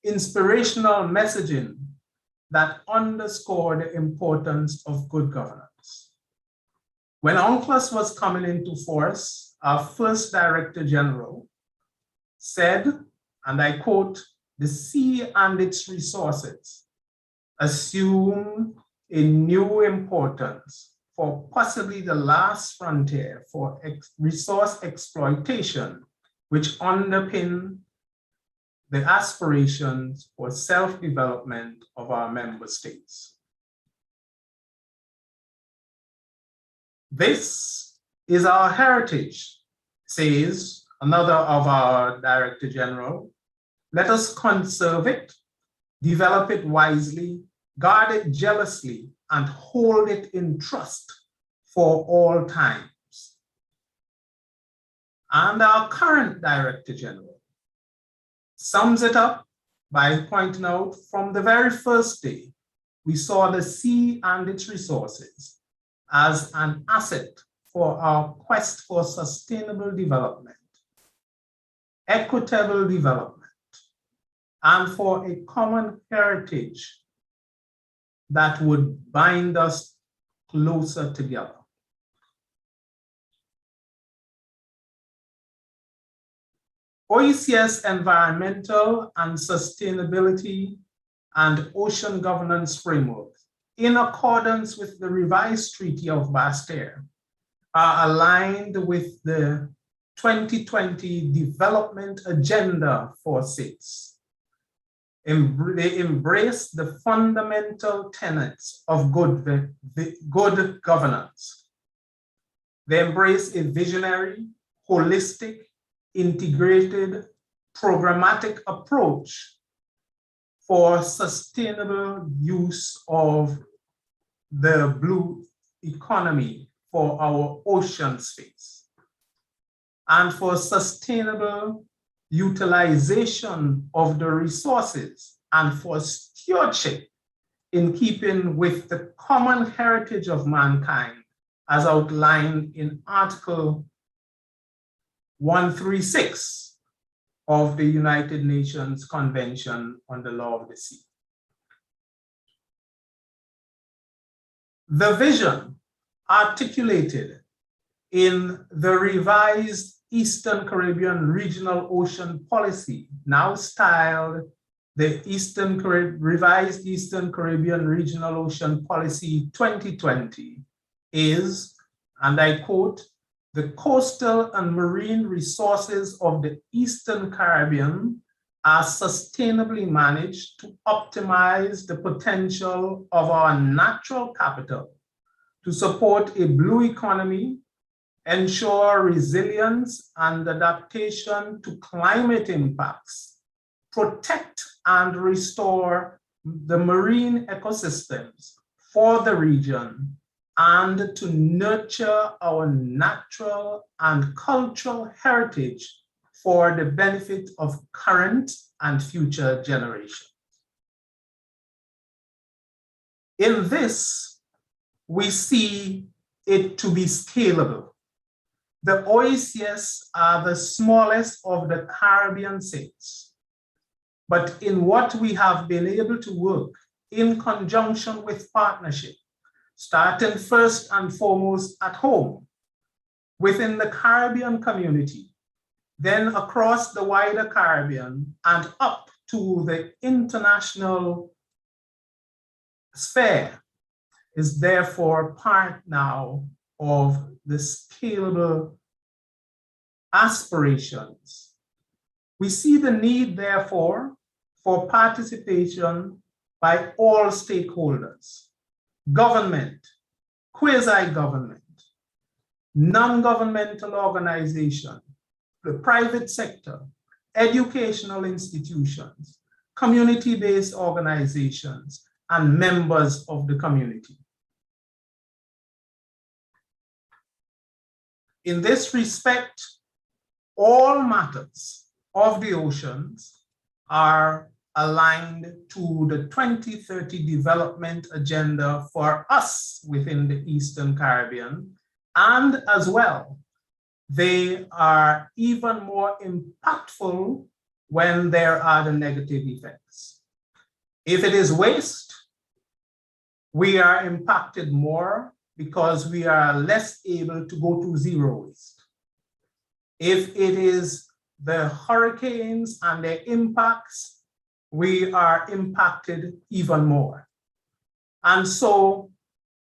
inspirational messaging that underscore the importance of good governance. When UNCLOS was coming into force, our first Director General said, and I quote, "The sea and its resources assume a new importance for possibly the last frontier for resource exploitation, which underpin the aspirations for self-development of our member states." This is our heritage, says another of our Director General. Let us conserve it, develop it wisely, guard it jealously, and hold it in trust for all times. And our current Director General sums it up by pointing out, from the very first day, we saw the sea and its resources as an asset for our quest for sustainable development, equitable development, and for a common heritage that would bind us closer together. OECS Environmental and Sustainability and Ocean Governance Framework, in accordance with the revised Treaty of Bastia, are aligned with the 2020 Development Agenda for SITS. They embrace the fundamental tenets of good governance. They embrace a visionary, holistic, integrated, programmatic approach for sustainable use of the blue economy for our ocean space, and for sustainable utilization of the resources, and for stewardship in keeping with the common heritage of mankind as outlined in Article 136 of the United Nations Convention on the Law of the Sea. The vision articulated in the revised Eastern Caribbean Regional Ocean Policy, now styled the revised Eastern Caribbean Regional Ocean Policy 2020, is, and I quote, "The coastal and marine resources of the Eastern Caribbean are sustainably managed to optimize the potential of our natural capital to support a blue economy, ensure resilience and adaptation to climate impacts, protect and restore the marine ecosystems for the region, and to nurture our natural and cultural heritage for the benefit of current and future generations." In this, we see it to be scalable. The OECS are the smallest of the Caribbean states, but in what we have been able to work in conjunction with partnership, starting first and foremost at home, within the Caribbean community, then across the wider Caribbean and up to the international sphere, is therefore part now of the scalable aspirations. We see the need, therefore, for participation by all stakeholders: government, quasi-government, non-governmental organization, the private sector, educational institutions, community-based organizations, and members of the community. In this respect, all matters of the oceans are aligned to the 2030 development agenda for us within the Eastern Caribbean. And as well, they are even more impactful when there are the negative effects. If it is waste, we are impacted more because we are less able to go to zero waste. If it is the hurricanes and their impacts, we are impacted even more. And so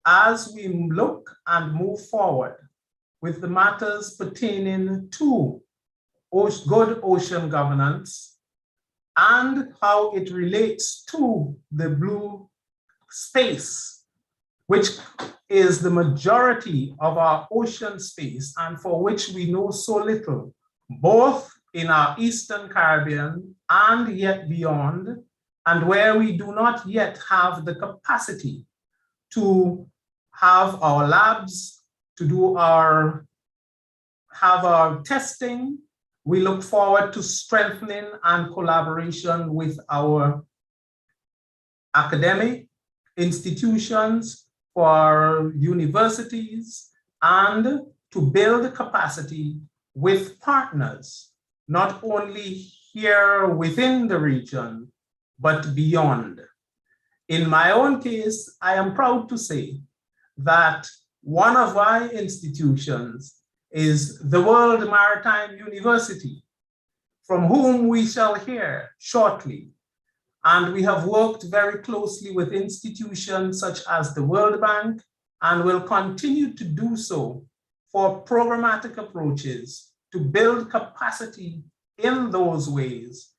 as we look and move forward with the matters pertaining to good ocean governance and how it relates to the blue space, which is the majority of our ocean space and for which we know so little, both in our Eastern Caribbean and yet beyond, and where we do not yet have the capacity to have our labs, to do have our testing. We look forward to strengthening and collaboration with our academic institutions, for universities, and to build capacity with partners, not only here within the region, but beyond. In my own case, I am proud to say that one of our institutions is the World Maritime University, from whom we shall hear shortly. And we have worked very closely with institutions such as the World Bank and will continue to do so for programmatic approaches to build capacity in those ways.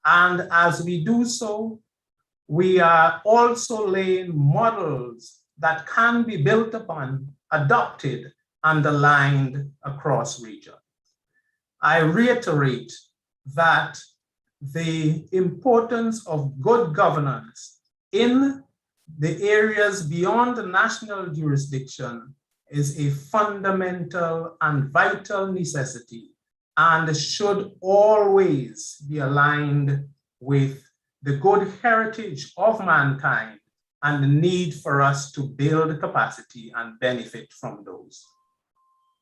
And as we do so, we are also laying models that can be built upon, adopted, and aligned across regions. I reiterate that the importance of good governance in the areas beyond the national jurisdiction is a fundamental and vital necessity and should always be aligned with the good heritage of mankind and the need for us to build capacity and benefit from those.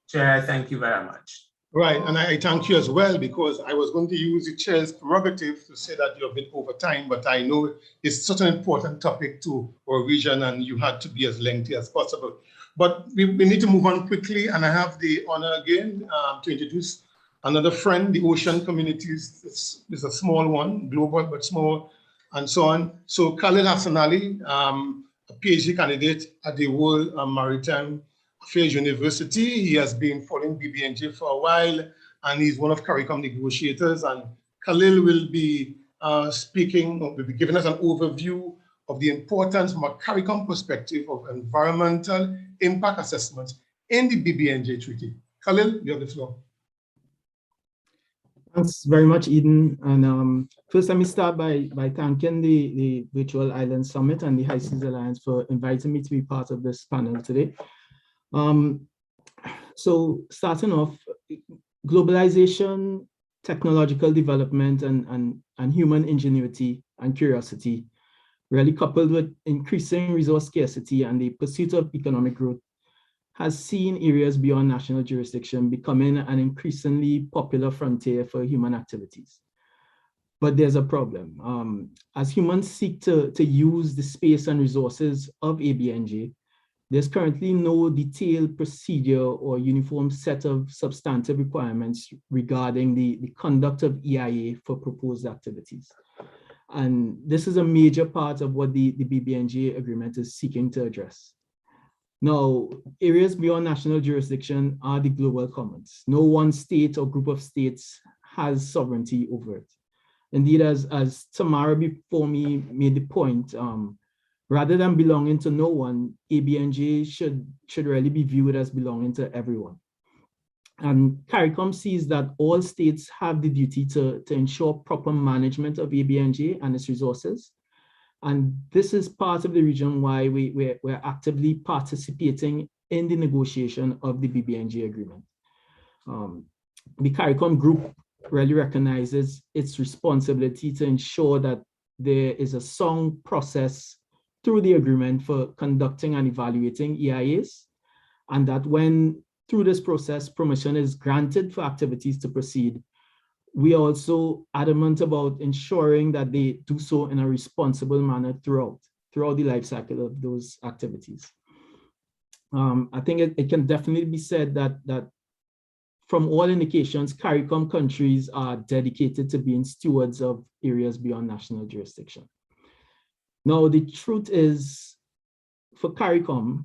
Chair, I thank you very much. Right, and I thank you as well, because I was going to use the chair's prerogative to say that you have been over time, but I know it's such an important topic to our region and you had to be as lengthy as possible. But we need to move on quickly, and I have the honor again to introduce another friend. The ocean communities is a small one, global but small, and so on. So Khalil Hassan Ali, a PhD candidate at the World Maritime Affairs University. He has been following BBNJ for a while, and he's one of CARICOM negotiators. And Khalil will be speaking, or will be giving us an overview of the importance from a CARICOM perspective of environmental impact assessment in the BBNJ Treaty. Khalil, you have the floor. Thanks very much, Eden. And first, let me start by thanking the Virtual Island Summit and the High Seas Alliance for inviting me to be part of this panel today. So starting off, globalization, technological development, and human ingenuity and curiosity, really coupled with increasing resource scarcity and the pursuit of economic growth, has seen areas beyond national jurisdiction becoming an increasingly popular frontier for human activities. But there's a problem. As humans seek to use the space and resources of ABNJ, there's currently no detailed procedure or uniform set of substantive requirements regarding the conduct of EIA for proposed activities. And this is a major part of what the BBNJ agreement is seeking to address. Now, areas beyond national jurisdiction are the global commons. No one state or group of states has sovereignty over it. Indeed, as Tamara before me made the point, rather than belonging to no one, ABNJ should really be viewed as belonging to everyone. And CARICOM sees that all states have the duty to ensure proper management of ABNJ and its resources. And this is part of the reason why we're actively participating in the negotiation of the BBNJ agreement. The CARICOM group really recognizes its responsibility to ensure that there is a sound process through the agreement for conducting and evaluating EIAs, and that when through this process permission is granted for activities to proceed, we are also adamant about ensuring that they do so in a responsible manner throughout the life cycle of those activities. I think it can definitely be said that from all indications, CARICOM countries are dedicated to being stewards of areas beyond national jurisdiction. Now, the truth is, for CARICOM,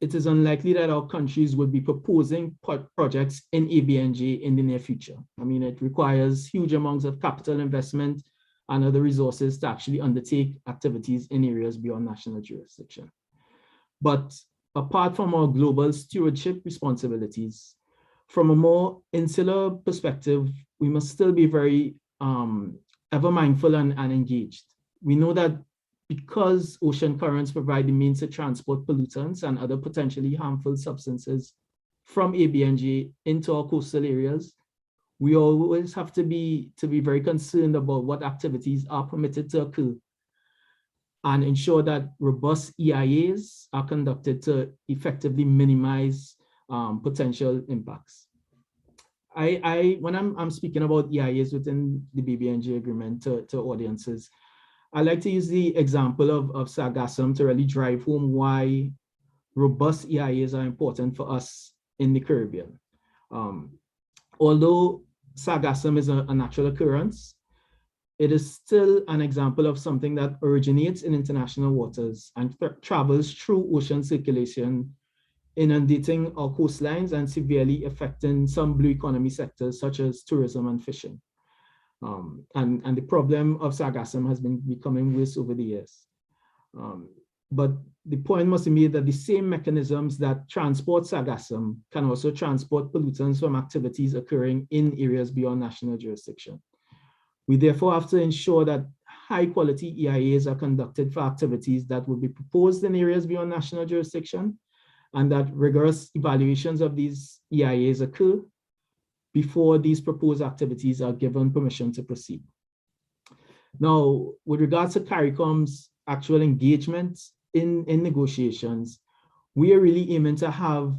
it is unlikely that our countries will be proposing projects in ABNJ in the near future. I mean, it requires huge amounts of capital investment and other resources to actually undertake activities in areas beyond national jurisdiction. But apart from our global stewardship responsibilities, from a more insular perspective, we must still be very ever mindful and engaged. We know that because ocean currents provide the means to transport pollutants and other potentially harmful substances from ABNJ into our coastal areas, we always have to be very concerned about what activities are permitted to occur and ensure that robust EIAs are conducted to effectively minimize potential impacts. When I'm speaking about EIAs within the BBNJ agreement to audiences, I like to use the example of sargassum to really drive home why robust EIAs are important for us in the Caribbean. Although sargassum is a natural occurrence, it is still an example of something that originates in international waters and travels through ocean circulation, inundating our coastlines and severely affecting some blue economy sectors such as tourism and fishing. And the problem of sargassum has been becoming worse over the years. But the point must be made that the same mechanisms that transport sargassum can also transport pollutants from activities occurring in areas beyond national jurisdiction. We therefore have to ensure that high quality EIAs are conducted for activities that will be proposed in areas beyond national jurisdiction, and that rigorous evaluations of these EIAs occur before these proposed activities are given permission to proceed. Now, with regards to CARICOM's actual engagement in negotiations, we are really aiming to have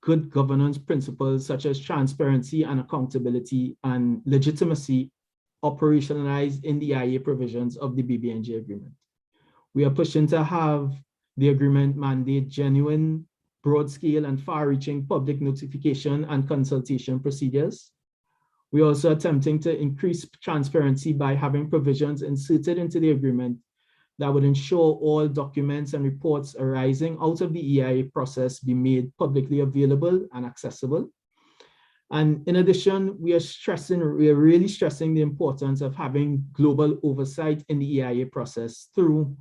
good governance principles such as transparency and accountability and legitimacy operationalized in the EIA provisions of the BBNJ agreement. We are pushing to have the agreement mandate genuine, broad-scale and far-reaching public notification and consultation procedures. We are also attempting to increase transparency by having provisions inserted into the agreement that would ensure all documents and reports arising out of the EIA process be made publicly available and accessible. And in addition, we are really stressing the importance of having global oversight in the EIA process through,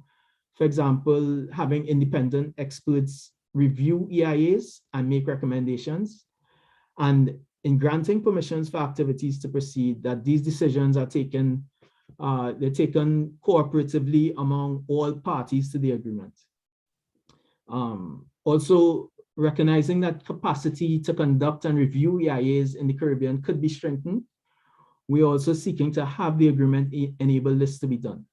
for example, having independent experts review EIAs and make recommendations, and in granting permissions for activities to proceed, that these decisions are taken, they're taken cooperatively among all parties to the agreement. Also, recognizing that capacity to conduct and review EIAs in the Caribbean could be strengthened, we are also seeking to have the agreement enable this to be done.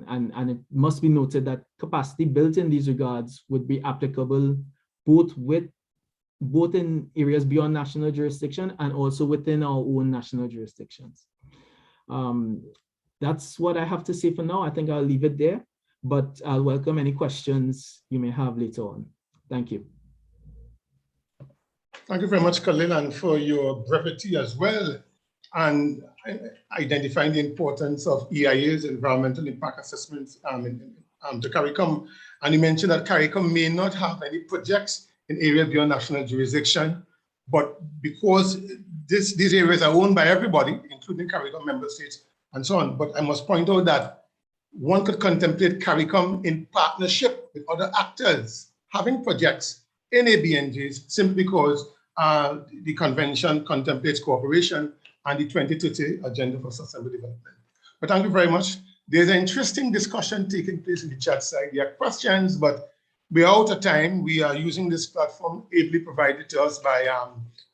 And it must be noted that capacity built in these regards would be applicable both in areas beyond national jurisdiction and also within our own national jurisdictions. That's what I have to say for now. I think I'll leave it there, but I'll welcome any questions you may have later on. Thank you. Thank you very much, Khalil, and for your brevity as well, and identifying the importance of EIAs, environmental impact assessments, to CARICOM. And you mentioned that CARICOM may not have any projects in areas beyond national jurisdiction, but because these areas are owned by everybody, including CARICOM member states and so on. But I must point out that one could contemplate CARICOM in partnership with other actors having projects in ABNJs simply because the convention contemplates cooperation and the 2030 Agenda for Sustainable Development. But thank you very much. There's an interesting discussion taking place in the chat side. There are questions, but We are out of time. We are using this platform ably provided to us by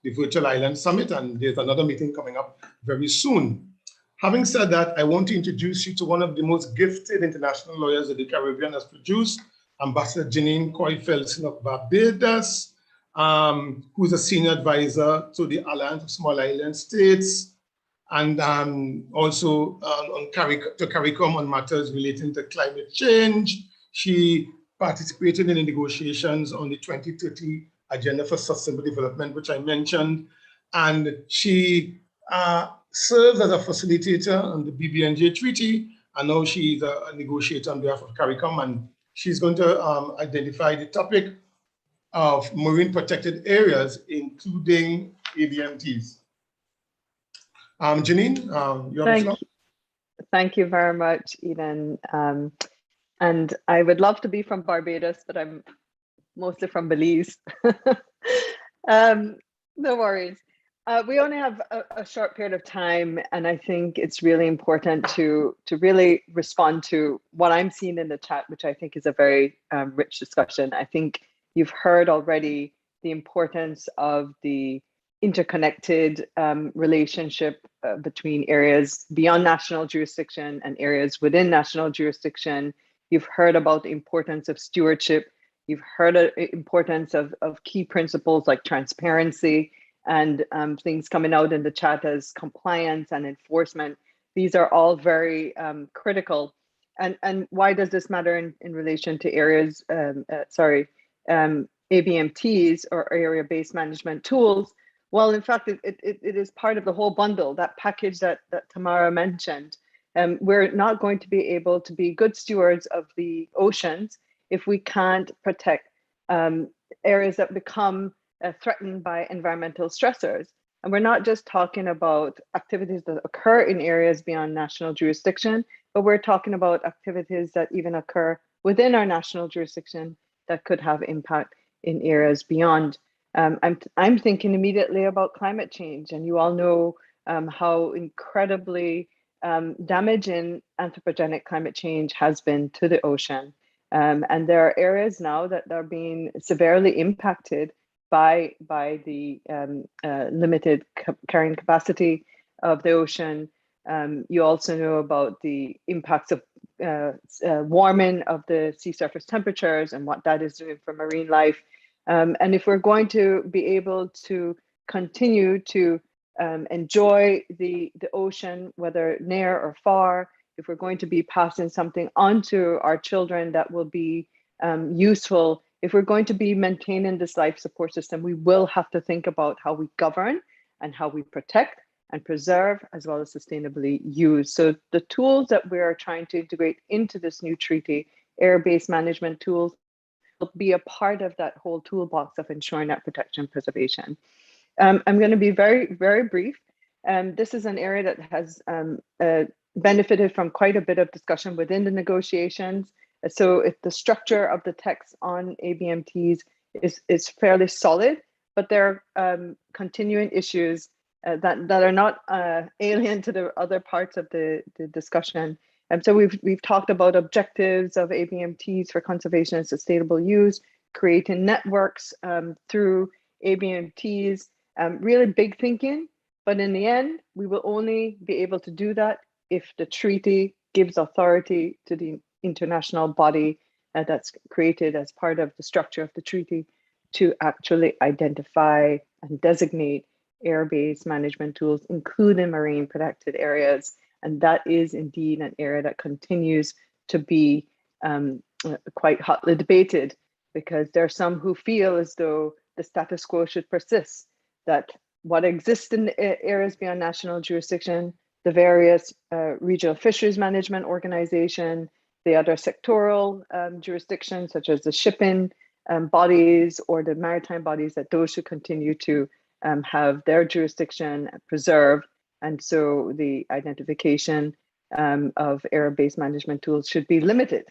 the Virtual Island Summit, and there's another meeting coming up very soon. Having said that, I want to introduce you to one of the most gifted international lawyers that the Caribbean has produced, Ambassador Janine Coy-Felson of Barbados, who's a senior advisor to the Alliance of Small Island States, and also to CARICOM on matters relating to climate change. She participated in the negotiations on the 2030 Agenda for Sustainable Development, which I mentioned, and she serves as a facilitator on the BBNJ Treaty, and now she's a negotiator on behalf of CARICOM, and she's going to identify the topic of marine protected areas, including ABMTs. Janine, you have the floor. Thank you very much, Eden. And I would love to be from Barbados, but I'm mostly from Belize. No worries. We only have a short period of time, and I think it's really important to really respond to what I'm seeing in the chat, which I think is a very rich discussion. I think you've heard already the importance of the interconnected relationship between areas beyond national jurisdiction and areas within national jurisdiction. You've heard about the importance of stewardship. You've heard the importance of key principles like transparency and things coming out in the chat as compliance and enforcement. These are all very critical. And why does this matter in relation to areas, ABMTs or area-based management tools? Well, in fact, it is part of the whole bundle, that package that Tamara mentioned. We're not going to be able to be good stewards of the oceans if we can't protect areas that become threatened by environmental stressors. And we're not just talking about activities that occur in areas beyond national jurisdiction, but we're talking about activities that even occur within our national jurisdiction that could have impact in areas beyond. I'm thinking immediately about climate change, and you all know how incredibly damaging anthropogenic climate change has been to the ocean. And there are areas now that are being severely impacted by the limited carrying capacity of the ocean. You also know about the impacts of warming of the sea surface temperatures and what that is doing for marine life. And if we're going to be able to continue to enjoy the ocean, whether near or far, if we're going to be passing something on to our children that will be useful, if we're going to be maintaining this life support system, we will have to think about how we govern and how we protect and preserve, as well as sustainably use. So the tools that we're trying to integrate into this new treaty, area-based management tools, will be a part of that whole toolbox of ensuring that protection and preservation. I'm going to be very, very brief. This is an area that has benefited from quite a bit of discussion within the negotiations. So if the structure of the text on ABMTs is fairly solid, but there are continuing issues that are not alien to the other parts of the discussion. So we've talked about objectives of ABMTs for conservation and sustainable use, creating networks through ABMTs, really big thinking. But in the end, we will only be able to do that if the treaty gives authority to the international body that's created as part of the structure of the treaty to actually identify and designate area-based management tools, including marine protected areas. And that is indeed an area that continues to be quite hotly debated, because there are some who feel as though the status quo should persist, that what exists in the areas beyond national jurisdiction, the various regional fisheries management organization, the other sectoral jurisdictions, such as the shipping bodies or the maritime bodies, that those should continue to have their jurisdiction preserved. And so the identification of area-based management tools should be limited.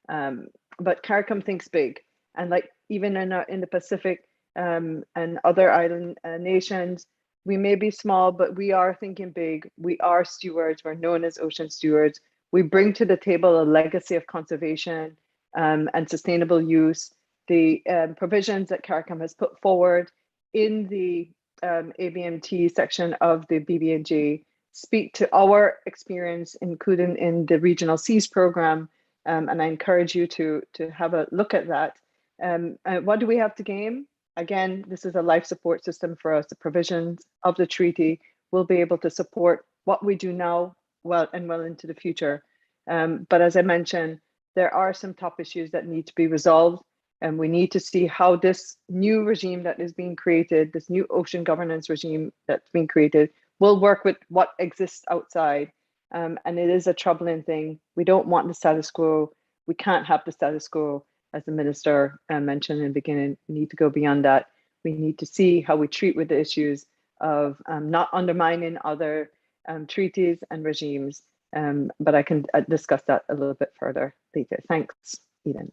But CARICOM thinks big. And like even in the Pacific and other island nations, we may be small, but we are thinking big. We are stewards. We're known as ocean stewards. We bring to the table a legacy of conservation and sustainable use. The provisions that CARICOM has put forward in the ABMT section of the BBNJ speak to our experience, including in the Regional Seas program, and I encourage you to have a look at that. What do we have to gain? Again, this is a life support system for us. The provisions of the treaty will be able to support what we do now well into the future. But as I mentioned, there are some top issues that need to be resolved, and we need to see how this new regime that is being created, this new ocean governance regime that's being created, will work with what exists outside. And it is a troubling thing. We don't want the status quo. We can't have the status quo. As the minister mentioned in the beginning, we need to go beyond that. We need to see how we treat with the issues of not undermining other treaties and regimes. But I can discuss that a little bit further later. Thanks, Eden.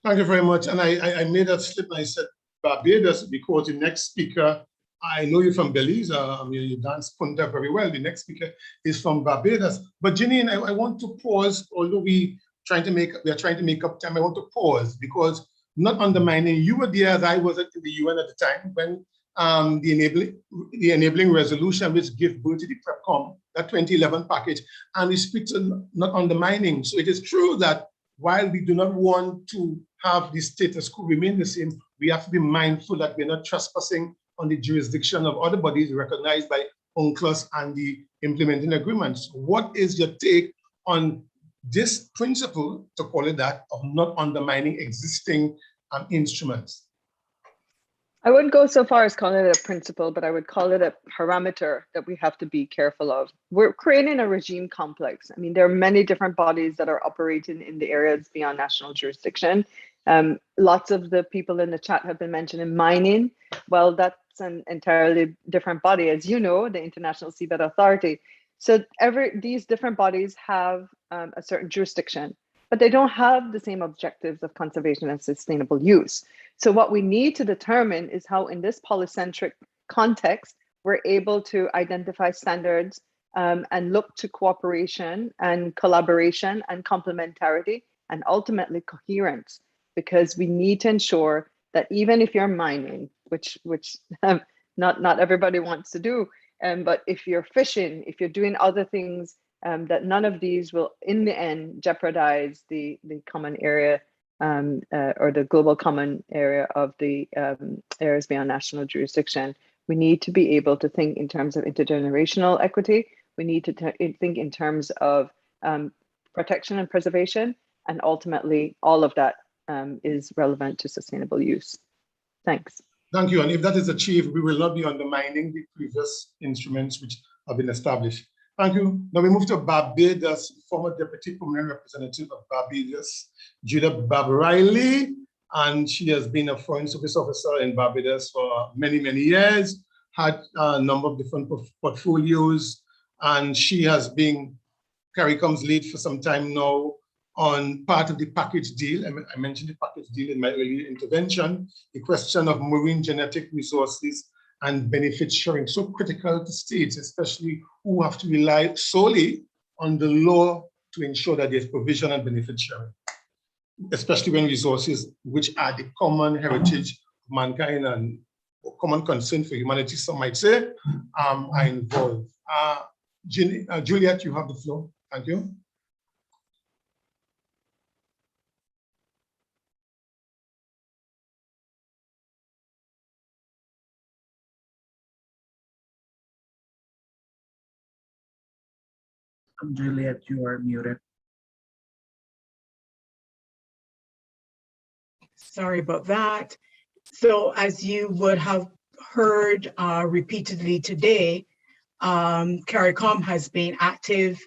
Thank you very much. And I made that slip and I said Barbados because the next speaker, I know you're from Belize, you dance punta very well. The next speaker is from Barbados. But Janine, I want to pause, although we are trying to make up time, I want to pause because not undermining, you were there as I was at the UN at the time when the enabling resolution which gave birth to the PrepCom, that 2011 package, and we speak to not undermining. So it is true that while we do not want to have the status quo remain the same, we have to be mindful that we're not trespassing on the jurisdiction of other bodies recognized by UNCLOS and the implementing agreements. What is your take on this principle, to call it that, of not undermining existing instruments? I wouldn't go so far as calling it a principle, but I would call it a parameter that we have to be careful of. We're creating a regime complex. I mean, there are many different bodies that are operating in the areas beyond national jurisdiction. Lots of the people in the chat have been mentioning mining. Well, that's an entirely different body, as you know, the International Seabed Authority. So these different bodies have a certain jurisdiction, but they don't have the same objectives of conservation and sustainable use. So what we need to determine is how in this polycentric context, we're able to identify standards and look to cooperation and collaboration and complementarity and ultimately coherence, because we need to ensure that even if you're mining, which not everybody wants to do, but if you're fishing, if you're doing other things, that none of these will in the end jeopardize the common area or the global common area of the areas beyond national jurisdiction. We need to be able to think in terms of intergenerational equity. We need to think in terms of protection and preservation, and ultimately all of that is relevant to sustainable use. Thanks. Thank you. And if that is achieved, we will not be undermining the previous instruments which have been established. Thank you. Now we move to Barbados, former Deputy Permanent Representative of Barbados, Julia Riley, and she has been a Foreign Service Officer in Barbados for many, many years, had a number of different portfolios, and she has been CARICOM's lead for some time now on part of the package deal. I mentioned the package deal in my earlier intervention, the question of marine genetic resources and benefit sharing, so critical to states, especially who have to rely solely on the law to ensure that there's provision and benefit sharing, especially when resources which are the common heritage of mankind and common concern for humanity, some might say, are involved. Juliet, you have the floor. Thank you. Juliet, you are muted. Sorry about that. So as you would have heard repeatedly today, CARICOM has been active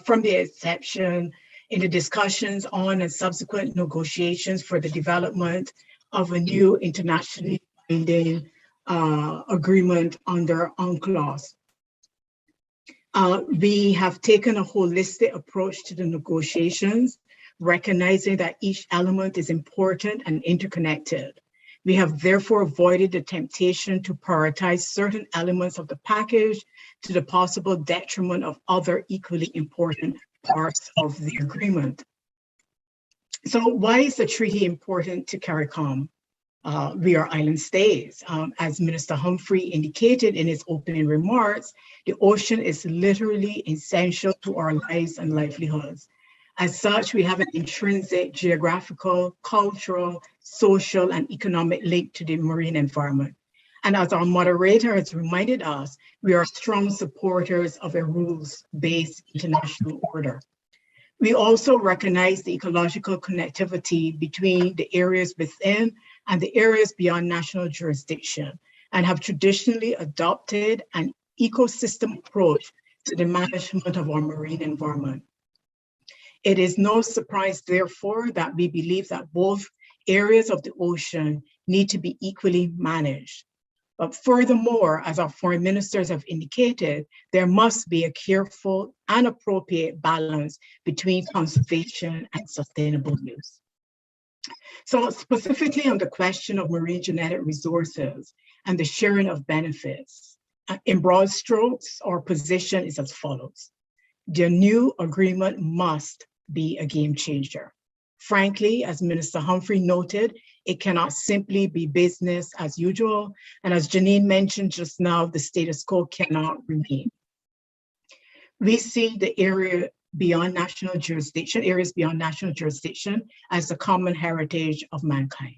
from the inception in the discussions on and subsequent negotiations for the development of a new internationally binding agreement under UNCLOS. We have taken a holistic approach to the negotiations, recognizing that each element is important and interconnected. We have therefore avoided the temptation to prioritize certain elements of the package to the possible detriment of other equally important parts of the agreement. So why is the treaty important to CARICOM? We are island states. As Minister Humphrey indicated in his opening remarks, the ocean is literally essential to our lives and livelihoods. As such, we have an intrinsic geographical, cultural, social, and economic link to the marine environment. And as our moderator has reminded us, we are strong supporters of a rules-based international order. We also recognize the ecological connectivity between the areas within and the areas beyond national jurisdiction, and have traditionally adopted an ecosystem approach to the management of our marine environment. It is no surprise, therefore, that we believe that both areas of the ocean need to be equally managed. But furthermore, as our foreign ministers have indicated, there must be a careful and appropriate balance between conservation and sustainable use. So specifically on the question of marine genetic resources and the sharing of benefits, in broad strokes, our position is as follows. The new agreement must be a game changer. Frankly, as Minister Humphrey noted, it cannot simply be business as usual. And as Janine mentioned just now, the status quo cannot remain. We see the areas beyond national jurisdiction as the common heritage of mankind.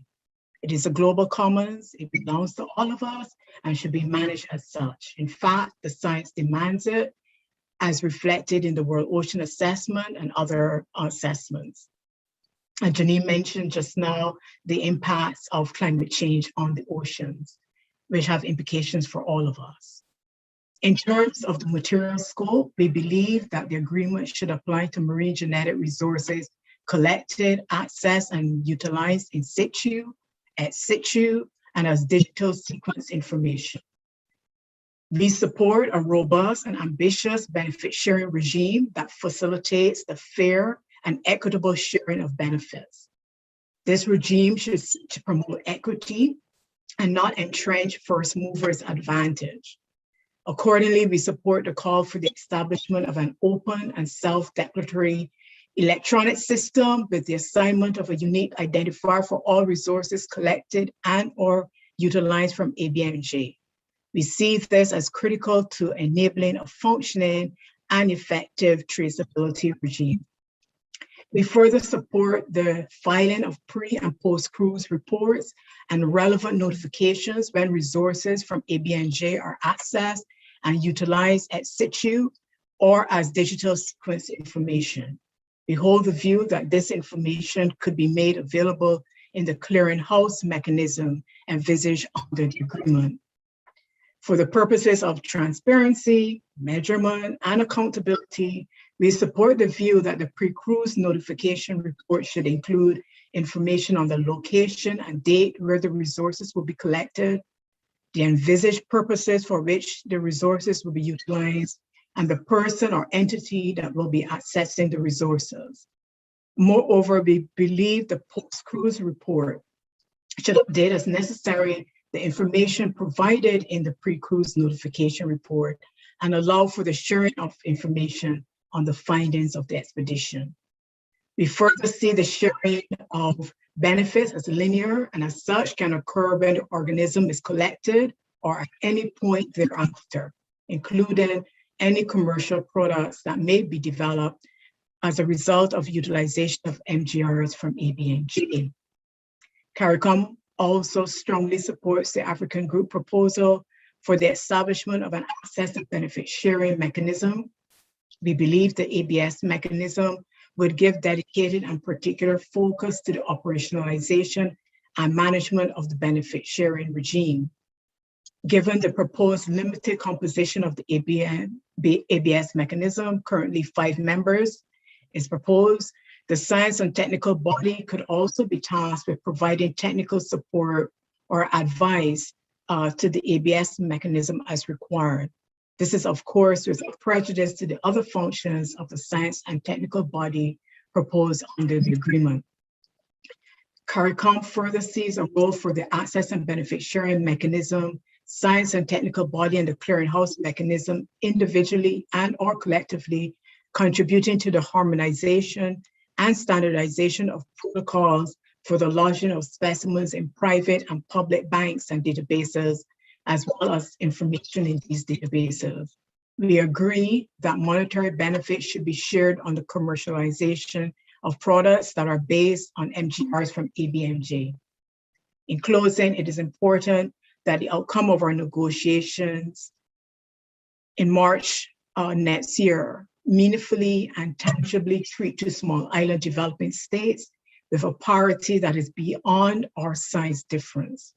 It is a global commons, it belongs to all of us and should be managed as such. In fact, the science demands it, as reflected in the World Ocean Assessment and other assessments. And Janine mentioned just now the impacts of climate change on the oceans, which have implications for all of us. In terms of the material scope, we believe that the agreement should apply to marine genetic resources collected, accessed, and utilized in situ, et situ, and as digital sequence information. We support a robust and ambitious benefit sharing regime that facilitates the fair and equitable sharing of benefits. This regime should seek to promote equity and not entrench first movers' advantage. Accordingly, we support the call for the establishment of an open and self-declaratory electronic system with the assignment of a unique identifier for all resources collected and or utilized from ABNJ. We see this as critical to enabling a functioning and effective traceability regime. We further support the filing of pre and post-cruise reports and relevant notifications when resources from ABNJ are accessed and utilized et situ or as digital sequence information. We hold the view that this information could be made available in the clearinghouse mechanism envisaged under the agreement. For the purposes of transparency, measurement, and accountability, we support the view that the pre-cruise notification report should include information on the location and date where the resources will be collected, the envisaged purposes for which the resources will be utilized, and the person or entity that will be accessing the resources. Moreover, we believe the post-cruise report should update as necessary the information provided in the pre-cruise notification report and allow for the sharing of information on the findings of the expedition. We further see the sharing of benefits as linear and as such can occur when the organism is collected or at any point thereafter, including any commercial products that may be developed as a result of utilization of MGRs from ABNJ. CARICOM also strongly supports the African Group proposal for the establishment of an access and benefit sharing mechanism. We believe the ABS mechanism would give dedicated and particular focus to the operationalization and management of the benefit sharing regime. Given the proposed limited composition of the ABS mechanism, currently 5 members is proposed, the science and technical body could also be tasked with providing technical support or advice to the ABS mechanism as required. This is, of course, without prejudice to the other functions of the science and technical body proposed under the agreement. CARICOM further sees a role for the access and benefit sharing mechanism, science and technical body, and the clearinghouse mechanism individually and or collectively contributing to the harmonization, and standardization of protocols for the lodging of specimens in private and public banks and databases, as well as information in these databases. We agree that monetary benefits should be shared on the commercialization of products that are based on MGRs from ABMJ. In closing, it is important that the outcome of our negotiations in March next year meaningfully and tangibly treat two small island developing states with a parity that is beyond our size difference.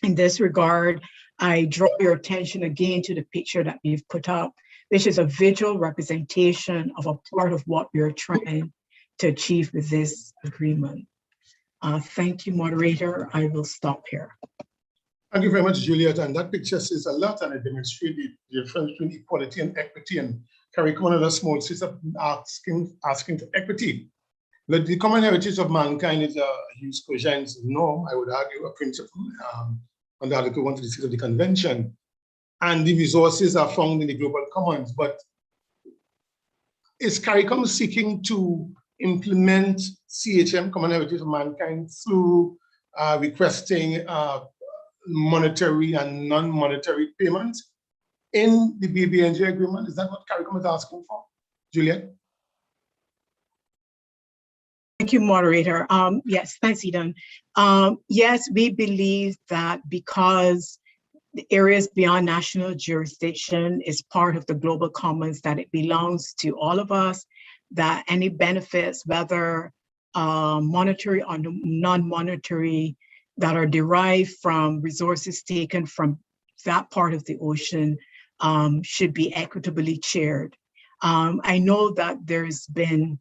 In this regard, I draw your attention again to the picture that we've put up, which is a visual representation of a part of what we're trying to achieve with this agreement. Thank you, moderator. I will stop here. Thank you very much, Juliet. And that picture says a lot, and it demonstrates the difference between equality and equity. And CARICOM and other small states are asking for equity. But the common heritage of mankind is a jus cogens norm, I would argue, a principle under Article 126 of the Convention. And the resources are found in the global commons. But is CARICOM seeking to implement CHM, common heritage of mankind, through requesting monetary and non-monetary payments in the BBNJ agreement? Is that what CARICOM is asking for? Juliet? Thank you, moderator. Yes, thanks, Eden. Yes, we believe that because the areas beyond national jurisdiction is part of the global commons, that it belongs to all of us, that any benefits, whether monetary or non-monetary, that are derived from resources taken from that part of the ocean should be equitably shared. I know that there's been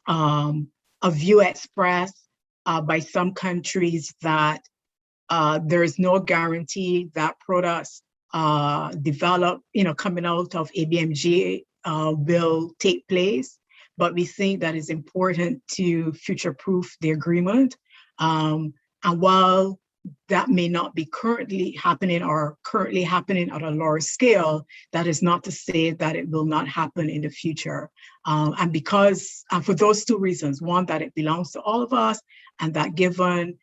a view expressed by some countries that there is no guarantee that products developed, coming out of ABMG will take place. But we think that it's important to future-proof the agreement. And while that may not be currently happening or currently happening at a lower scale, that is not to say that it will not happen in the future. And because, for those two reasons, one, that it belongs to all of us, and that given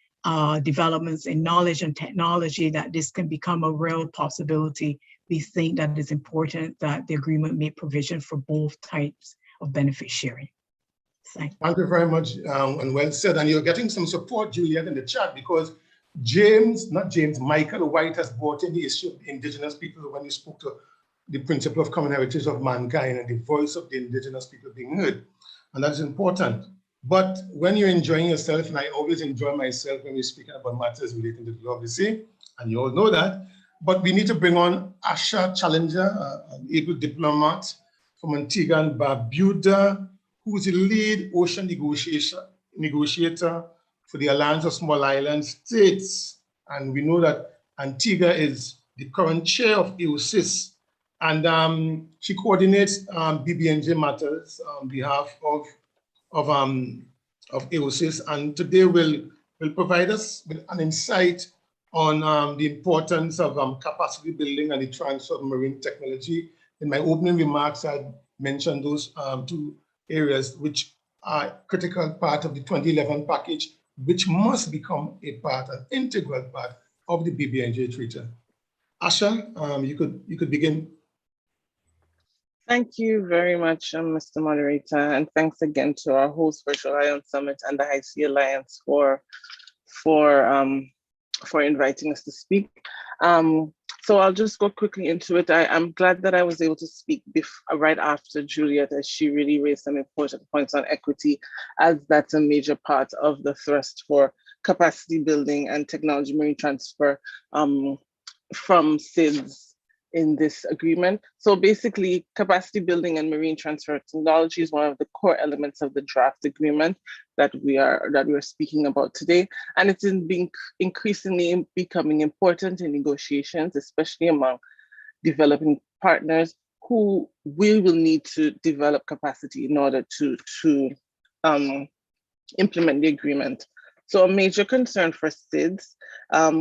developments in knowledge and technology, that this can become a real possibility, we think that it's important that the agreement make provision for both types of benefit sharing. Thank you very much, and well said. And you're getting some support, Juliet, in the chat, because Michael White has brought in the issue of indigenous people when he spoke to the principle of common heritage of mankind and the voice of the indigenous people being heard. And that's important. But when you're enjoying yourself, and I always enjoy myself when we're speaking about matters relating to the law of the sea, and you all know that, but we need to bring on Asha Challenger, an able diplomat from Antigua and Barbuda, who is the lead ocean negotiator for the Alliance of Small Island States. And we know that Antigua is the current chair of EOSIS, and she coordinates BBNJ matters on behalf of EOSIS. And today will provide us with an insight on the importance of capacity building and the transfer of marine technology. In my opening remarks, I mentioned those two areas which are critical part of the 2011 package, which must become an integral part of the BBNJ Treaty. Asha, you could begin. Thank you very much, Mr. Moderator, and thanks again to our host Virtual Island Summit and the High Sea Alliance for inviting us to speak. So I'll just go quickly into it. I'm glad that I was able to speak right after Juliet, as she really raised some important points on equity, as that's a major part of the thrust for capacity building and technology marine transfer from SIDS in this agreement. So basically, capacity building and marine transfer technology is one of the core elements of the draft agreement that we are speaking about today, and it's increasingly becoming important in negotiations, especially among developing partners who will need to develop capacity in order to implement the agreement. So a major concern for SIDS,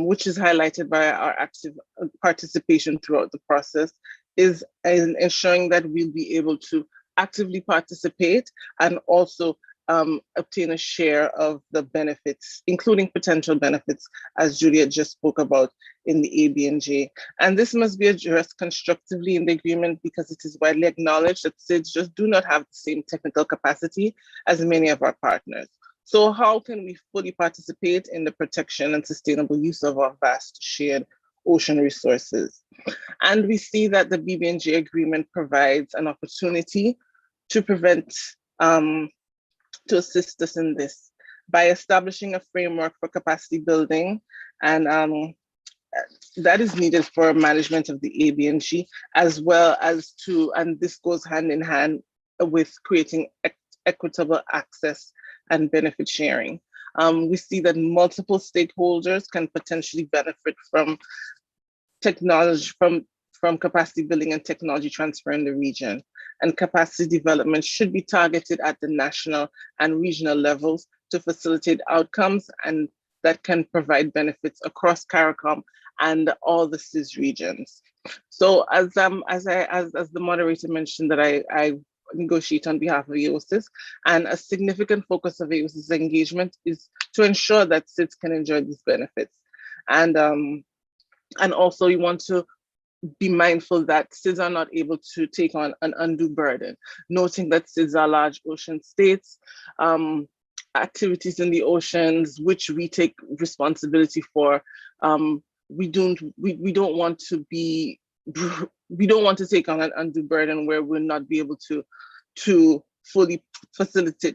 which is highlighted by our active participation throughout the process, is ensuring that we'll be able to actively participate and also obtain a share of the benefits, including potential benefits, as Juliet just spoke about in the ABNJ. And this must be addressed constructively in the agreement because it is widely acknowledged that SIDS just do not have the same technical capacity as many of our partners. So how can we fully participate in the protection and sustainable use of our vast shared ocean resources? And we see that the BBNJ agreement provides an opportunity to to assist us in this by establishing a framework for capacity building, and that is needed for management of the ABNG, as well as and this goes hand in hand with creating equitable access and benefit sharing. We see that multiple stakeholders can potentially benefit from technology, from capacity building and technology transfer in the region. And capacity development should be targeted at the national and regional levels to facilitate outcomes and that can provide benefits across CARICOM and all the CIS regions. So as the moderator mentioned, that I negotiate on behalf of AOSIS, and a significant focus of AOSIS engagement is to ensure that CIS can enjoy these benefits. And also we want to be mindful that CIS are not able to take on an undue burden, noting that CIS are large ocean states, activities in the oceans, which we take responsibility for. We don't want to take on an undue burden where we'll not be able to fully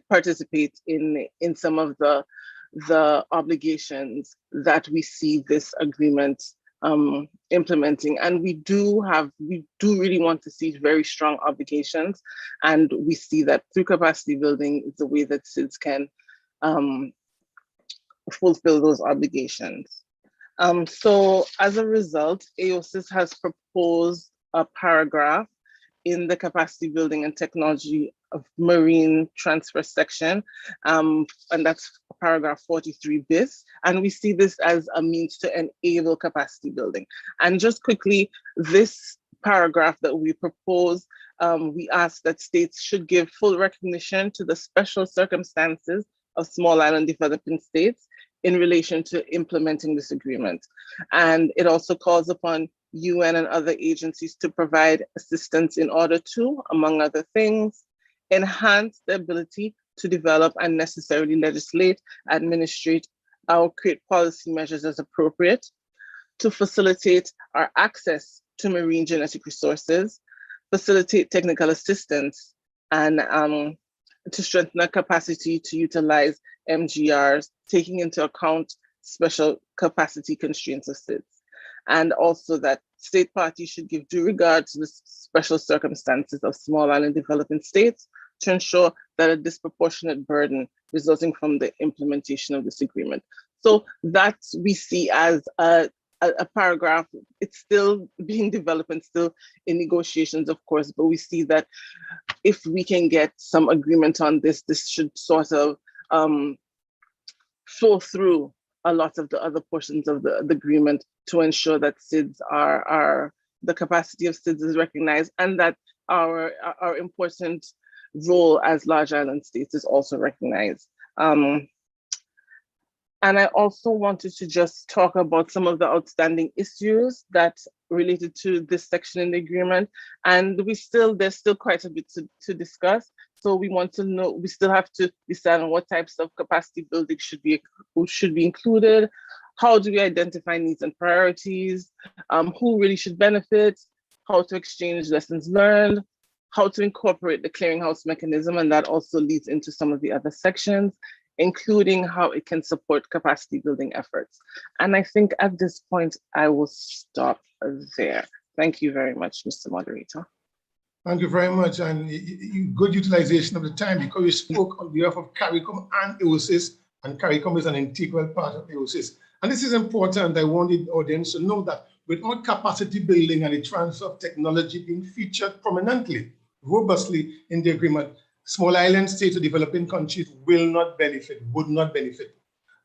participate in some of the obligations that we see this agreement implementing. And we do really want to see very strong obligations, and we see that through capacity building is the way that CIS can fulfill those obligations. So as a result, AOSIS has proposed a paragraph in the capacity building and technology of marine transfer section, and that's paragraph 43 bis. And we see this as a means to enable capacity building. And just quickly, this paragraph that we propose, we ask that states should give full recognition to the special circumstances of small island developing states in relation to implementing this agreement. And it also calls upon UN and other agencies to provide assistance in order to, among other things, enhance the ability to develop and necessarily legislate, administrate, or create policy measures as appropriate, to facilitate our access to marine genetic resources, facilitate technical assistance, and to strengthen our capacity to utilize MGRs, taking into account special capacity constraints of SIDS. And also that state parties should give due regard to the special circumstances of small island developing states to ensure that a disproportionate burden resulting from the implementation of this agreement. So that we see as a paragraph. It's still being developed and still in negotiations, of course, but we see that if we can get some agreement on this, this should sort of flow through a lot of the other portions of the agreement to ensure that SIDS the capacity of SIDS is recognized, and that our important role as large island states is also recognized. And I also wanted to just talk about some of the outstanding issues that related to this section in the agreement. And there's still quite a bit to discuss. So we want to know, we still have to decide on what types of capacity building should be included. How do we identify needs and priorities? Who really should benefit? How to exchange lessons learned? How to incorporate the clearinghouse mechanism, and that also leads into some of the other sections, including how it can support capacity building efforts. And I think at this point, I will stop there. Thank you very much, Mr. Moderator. Thank you very much, and good utilization of the time, because you spoke on behalf of CARICOM and AOSIS, and CARICOM is an integral part of AOSIS. And this is important. I want the audience to know that without capacity building and the transfer of technology being featured prominently, robustly in the agreement, small island states or developing countries will not benefit, would not benefit.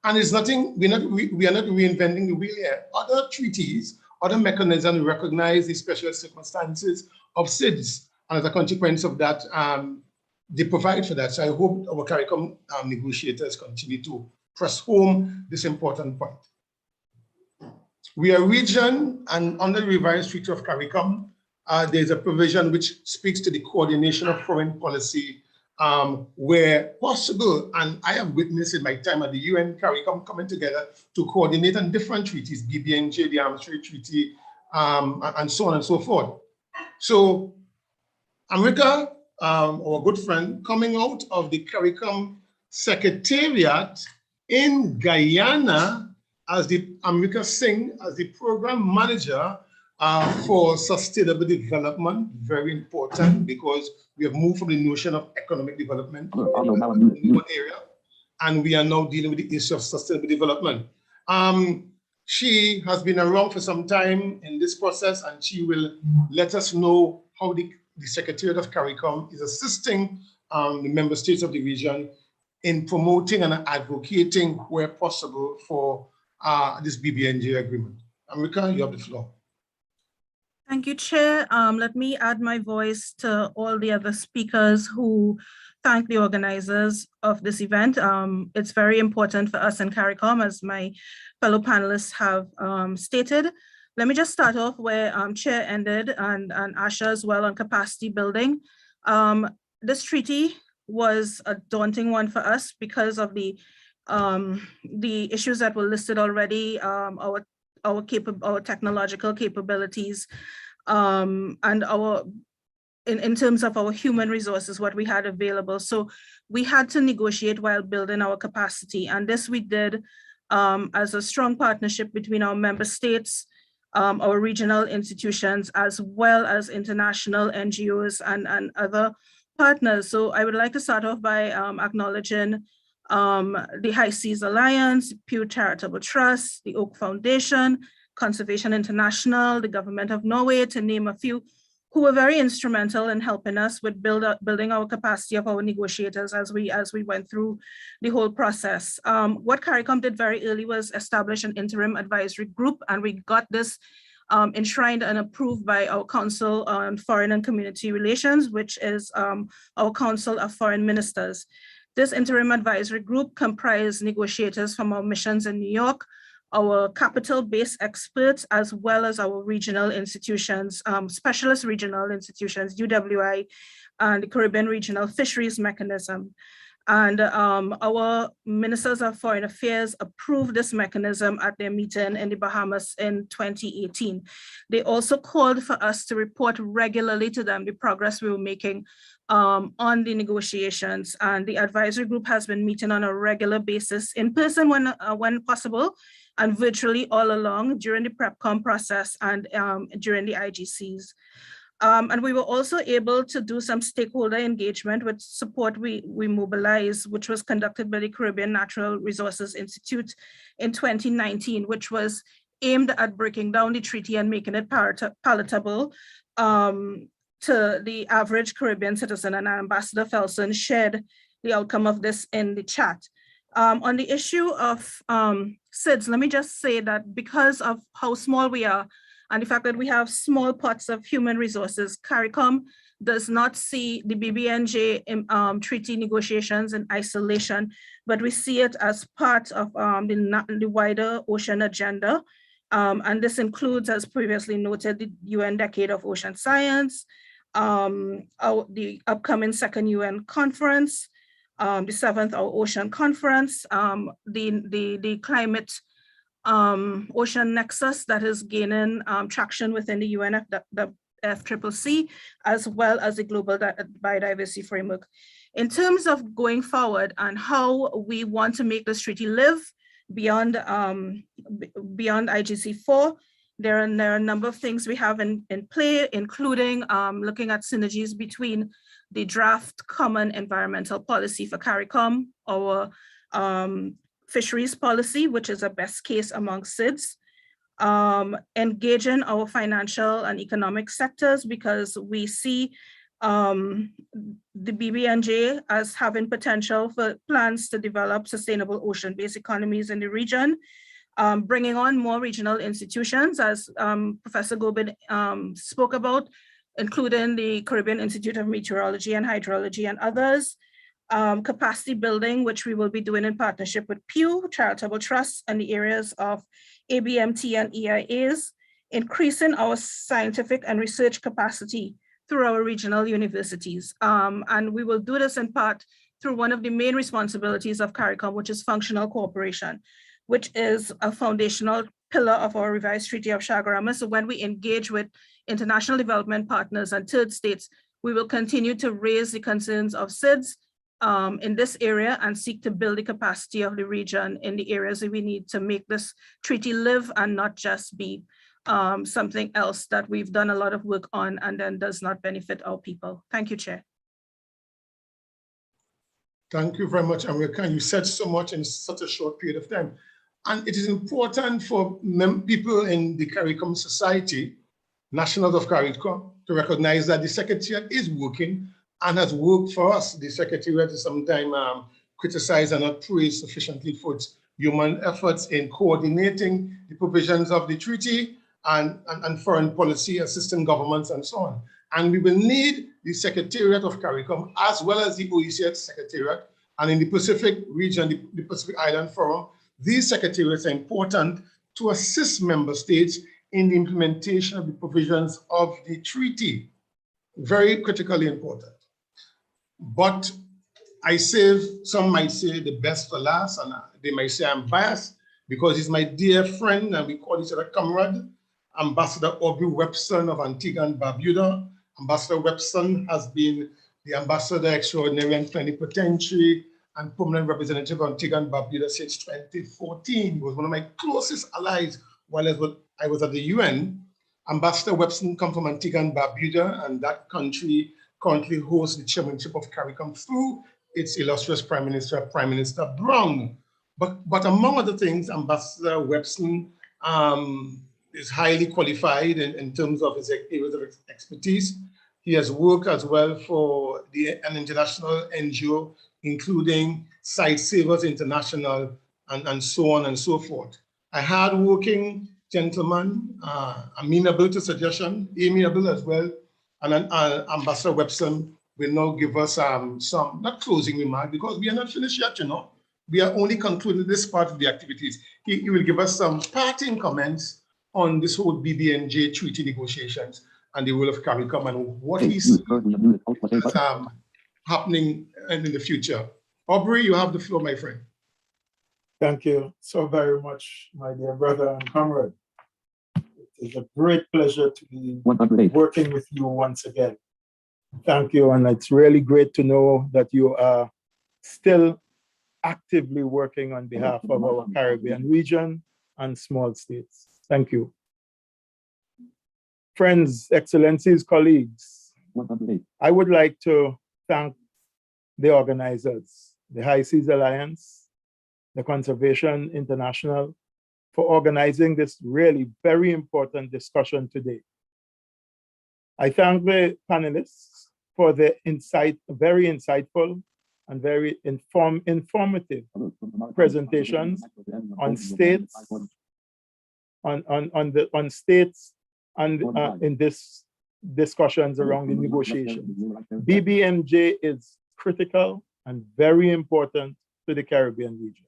And it's nothing, we are not reinventing the wheel here. Other treaties, other mechanisms recognize the special circumstances of SIDS. And as a consequence of that, they provide for that. So I hope our CARICOM negotiators continue to press home this important point. We are a region, and under the revised treaty of CARICOM, there's a provision which speaks to the coordination of foreign policy where possible, and I have witnessed in my time at the UN CARICOM coming together to coordinate on different treaties, BBNJ, the Arms Trade Treaty, and so on and so forth. So America, our good friend, coming out of the CARICOM Secretariat in Guyana as the America Singh as the program manager for sustainable development, very important because we have moved from the notion of economic development to one area, and we are now dealing with the issue of sustainable development. She has been around for some time in this process, and she will let us know how the Secretariat of CARICOM is assisting the member states of the region in promoting and advocating where possible for this BBNJ agreement. Amrika, you have the floor. Thank you, Chair. Let me add my voice to all the other speakers who thank the organizers of this event. It's very important for us in CARICOM, as my fellow panelists have stated. Let me just start off where Chair ended and Asha as well on capacity building. This treaty was a daunting one for us because of the issues that were listed already, our technological capabilities, and in terms of our human resources, what we had available. So we had to negotiate while building our capacity. And this we did as a strong partnership between our member states, our regional institutions, as well as international NGOs and other partners. So I would like to start off by acknowledging the High Seas Alliance, Pew Charitable Trust, the Oak Foundation, Conservation International, the Government of Norway, to name a few, who were very instrumental in helping us with building our capacity of our negotiators as we went through the whole process. What CARICOM did very early was establish an interim advisory group, and we got this enshrined and approved by our Council on Foreign and Community Relations, which is our Council of Foreign Ministers. This interim advisory group comprised negotiators from our missions in New York, our capital-based experts, as well as our regional institutions, specialist regional institutions, UWI, and the Caribbean Regional Fisheries Mechanism. And our ministers of foreign affairs approved this mechanism at their meeting in the Bahamas in 2018. They also called for us to report regularly to them the progress we were making on the negotiations. And the advisory group has been meeting on a regular basis in person when possible, and virtually all along during the PrepCom process and during the IGCs. And we were also able to do some stakeholder engagement with support we mobilized, which was conducted by the Caribbean Natural Resources Institute in 2019, which was aimed at breaking down the treaty and making it palatable to the average Caribbean citizen. And Ambassador Felson shared the outcome of this in the chat. On the issue of SIDS, let me just say that because of how small we are, and the fact that we have small pots of human resources, CARICOM does not see the BBNJ treaty negotiations in isolation, but we see it as part of the wider ocean agenda. And this includes, as previously noted, the UN Decade of Ocean Science, the upcoming second UN conference, the 7th Ocean Conference, the climate Ocean Nexus that is gaining traction within the UNFCCC, as well as the Global Biodiversity Framework. In terms of going forward and how we want to make this treaty live beyond IGC4, there are a number of things we have in play, including looking at synergies between the draft Common Environmental Policy for CARICOM, our fisheries policy, which is a best case among SIDS, engaging our financial and economic sectors, because we see the BBNJ as having potential for plans to develop sustainable ocean-based economies in the region, bringing on more regional institutions, as Professor Gobin spoke about, including the Caribbean Institute of Meteorology and Hydrology and others. Capacity building, which we will be doing in partnership with Pew, Charitable Trusts, and the areas of ABMT and EIAs, increasing our scientific and research capacity through our regional universities. And we will do this in part through one of the main responsibilities of CARICOM, which is functional cooperation, which is a foundational pillar of our revised Treaty of Chagarama. So when we engage with international development partners and third states, we will continue to raise the concerns of SIDS in this area and seek to build the capacity of the region in the areas that we need to make this treaty live and not just be something else that we've done a lot of work on and then does not benefit our people. Thank you, Chair. Thank you very much, America. You said so much in such a short period of time. And it is important for people in the CARICOM society, nationals of CARICOM, to recognize that the Secretariat is working and has worked for us. The Secretariat is sometimes criticized and not praised sufficiently for its human efforts in coordinating the provisions of the treaty and foreign policy, assisting governments and so on. And we will need the Secretariat of CARICOM as well as the OECD Secretariat, and in the Pacific region, the Pacific Island Forum, these secretariats are important to assist member states in the implementation of the provisions of the treaty. Very critically important. But some might say the best for last, and they might say I'm biased because he's my dear friend and we call each other comrade, Ambassador Aubrey Webson of Antigua and Barbuda. Ambassador Webson has been the Ambassador Extraordinary and Plenipotentiary and Permanent Representative of Antigua and Barbuda since 2014. He was one of my closest allies while I was at the UN. Ambassador Webson comes from Antigua and Barbuda, and that country currently hosts the chairmanship of CARICOM through its illustrious Prime Minister Brown. But among other things, Ambassador Webson is highly qualified in terms of his areas of expertise. He has worked as well for an international NGO, including Site Savers International and so on and so forth. A hard-working gentleman, amenable to suggestion, amiable as well. And Ambassador Webson will now give us some, not closing remarks, because we are not finished yet, you know. We are only concluding this part of the activities. He will give us some parting comments on this whole BBNJ treaty negotiations and the role of CARICOM and what he sees happening in the future. Aubrey, you have the floor, my friend. Thank you so very much, my dear brother and comrade. It is a great pleasure to be working with you once again. Thank you, and it's really great to know that you are still actively working on behalf of our Caribbean region and small states. Thank you. Friends, excellencies, colleagues, I would like to thank the organizers, the High Seas Alliance, the Conservation International, for organizing this really very important discussion today. I thank the panelists for the very insightful and very informative presentations on states, on states and in this discussions around the negotiations. BBNJ is critical and very important to the Caribbean region.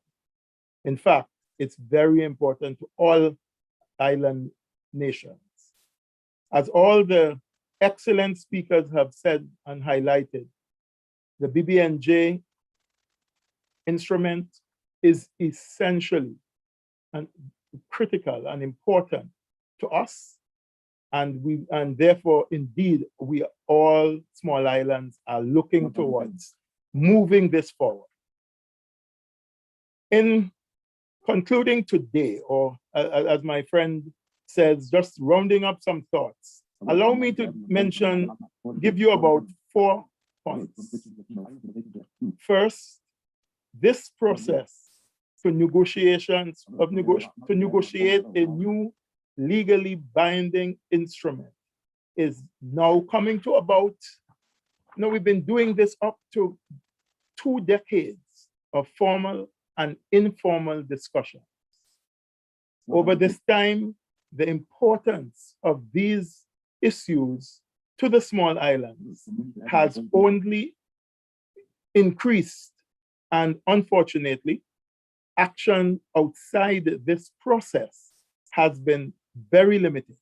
In fact, it's very important to all island nations. As all the excellent speakers have said and highlighted, the BBNJ instrument is essentially and critical and important to us, and therefore, indeed, we all small islands are looking towards moving this forward. In concluding today, or as my friend says, just rounding up some thoughts, allow me to give you about 4 points. First, this process to negotiate a new legally binding instrument is now coming to about, we've been doing this up to 2 decades of formal and informal discussions. Over this time, the importance of these issues to the small islands has only increased, and unfortunately, action outside this process has been very limited.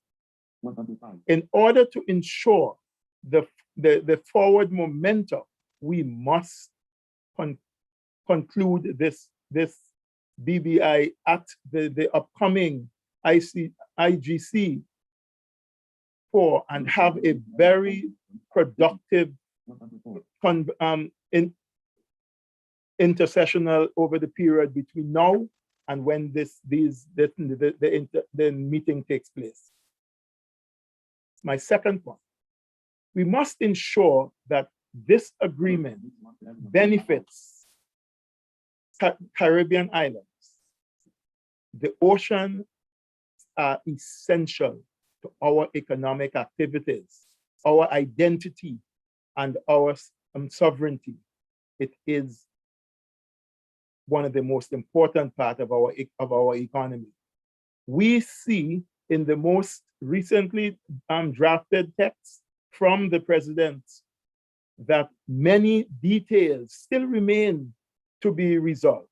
In order to ensure the forward momentum, we must conclude this BBI at the upcoming IGC 4 and have a very productive intercessional over the period between now and when the meeting takes place. My second point, we must ensure that this agreement benefits Caribbean islands. The ocean are essential to our economic activities, our identity, and our sovereignty. It is one of the most important part of our economy. We see in the most recently drafted text from the president that many details still remain to be resolved.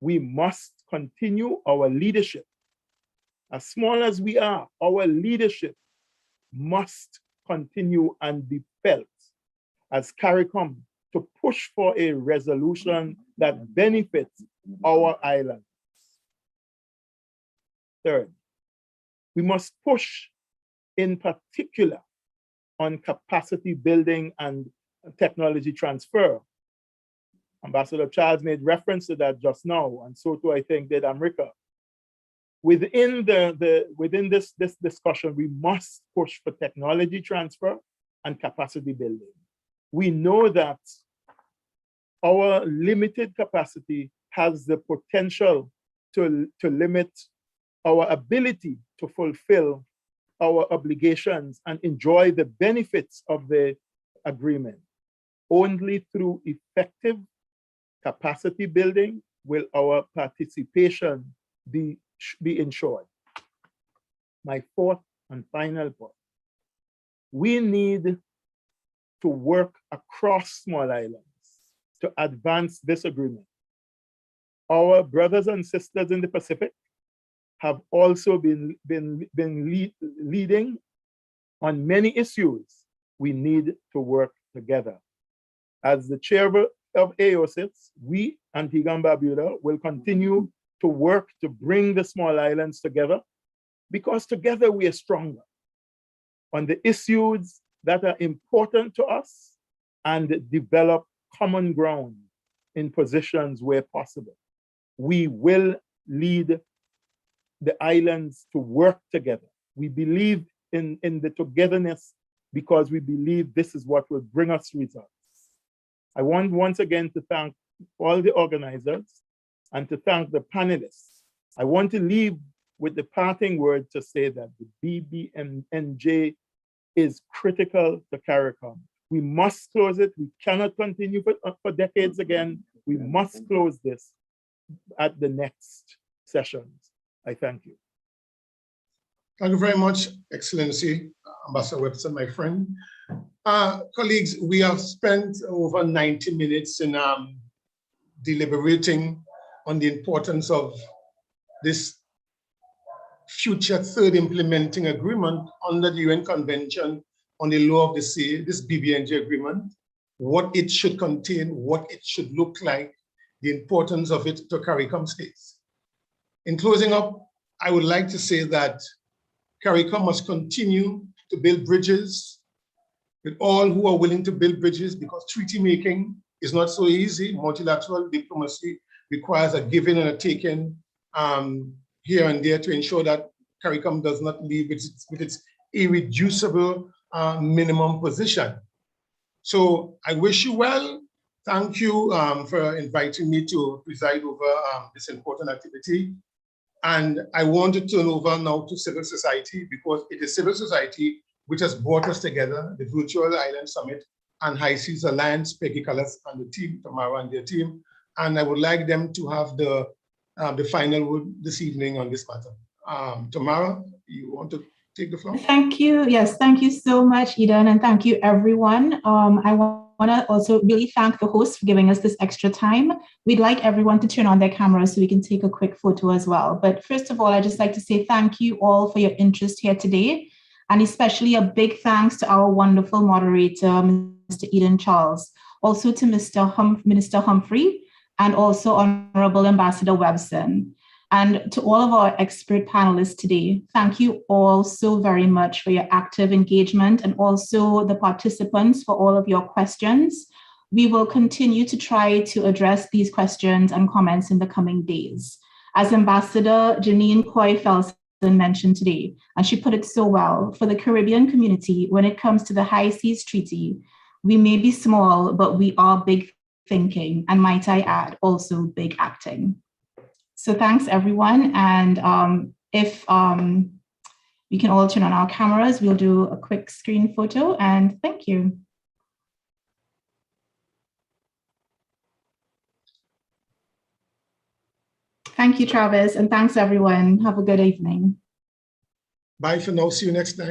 We must continue our leadership. As small as we are, our leadership must continue and be felt as CARICOM to push for a resolution that benefits our islands. Third, we must push in particular on capacity building and technology transfer. Ambassador Charles made reference to that just now, and so too I think did Amrika. Within this discussion, we must push for technology transfer and capacity building. We know that our limited capacity has the potential to limit our ability to fulfill our obligations and enjoy the benefits of the agreement. Only through effective capacity building will our participation be ensured. My fourth and final point, we need to work across small islands to advance this agreement. Our brothers and sisters in the Pacific have also been leading on many issues. We need to work together. As the chair of AOSIS, we, Antigua and Barbuda, will continue to work to bring the small islands together, because together we are stronger on the issues that are important to us and develop common ground in positions where possible. We will lead the islands to work together. We believe in the togetherness because we believe this is what will bring us results. I want once again to thank all the organizers and to thank the panelists. I want to leave with the parting word to say that the BBNJ is critical to CARICOM. We must close it. We cannot continue for decades again. We must close this at the next sessions. I thank you. Thank you very much, Excellency, Ambassador Webster, my friend. Colleagues, we have spent over 90 minutes in deliberating on the importance of this future third implementing agreement under the UN Convention on the Law of the Sea, this BBNJ agreement, what it should contain, what it should look like, the importance of it to CARICOM states. In closing up, I would like to say that CARICOM must continue to build bridges with all who are willing to build bridges, because treaty making is not so easy. Multilateral diplomacy requires a giving and a taking here and there to ensure that CARICOM does not leave with its irreducible minimum position. So I wish you well. Thank you for inviting me to preside over this important activity. And I want to turn over now to civil society, because it is civil society which has brought us together, the Virtual Island Summit and High Seas Alliance, Peggy Callas and the team, Tamara and their team. And I would like them to have the final word this evening on this matter. Tamara, you want to take the floor. Thank you. Yes, thank you so much, Eden, and thank you, everyone. I want to also really thank the host for giving us this extra time. We'd like everyone to turn on their cameras so we can take a quick photo as well. But first of all, I'd just like to say thank you all for your interest here today, and especially a big thanks to our wonderful moderator, Mr. Eden Charles, also to Minister Humphrey, and also Honorable Ambassador Webson. And to all of our expert panelists today, thank you all so very much for your active engagement, and also the participants for all of your questions. We will continue to try to address these questions and comments in the coming days. As Ambassador Janine Coy-Felsen mentioned today, and she put it so well, for the Caribbean community, when it comes to the High Seas Treaty, we may be small, but we are big thinking, and might I add, also big acting. So thanks, everyone. And if we can all turn on our cameras, we'll do a quick screen photo, and thank you. Thank you, Travis, and thanks, everyone. Have a good evening. Bye for now. See you next time.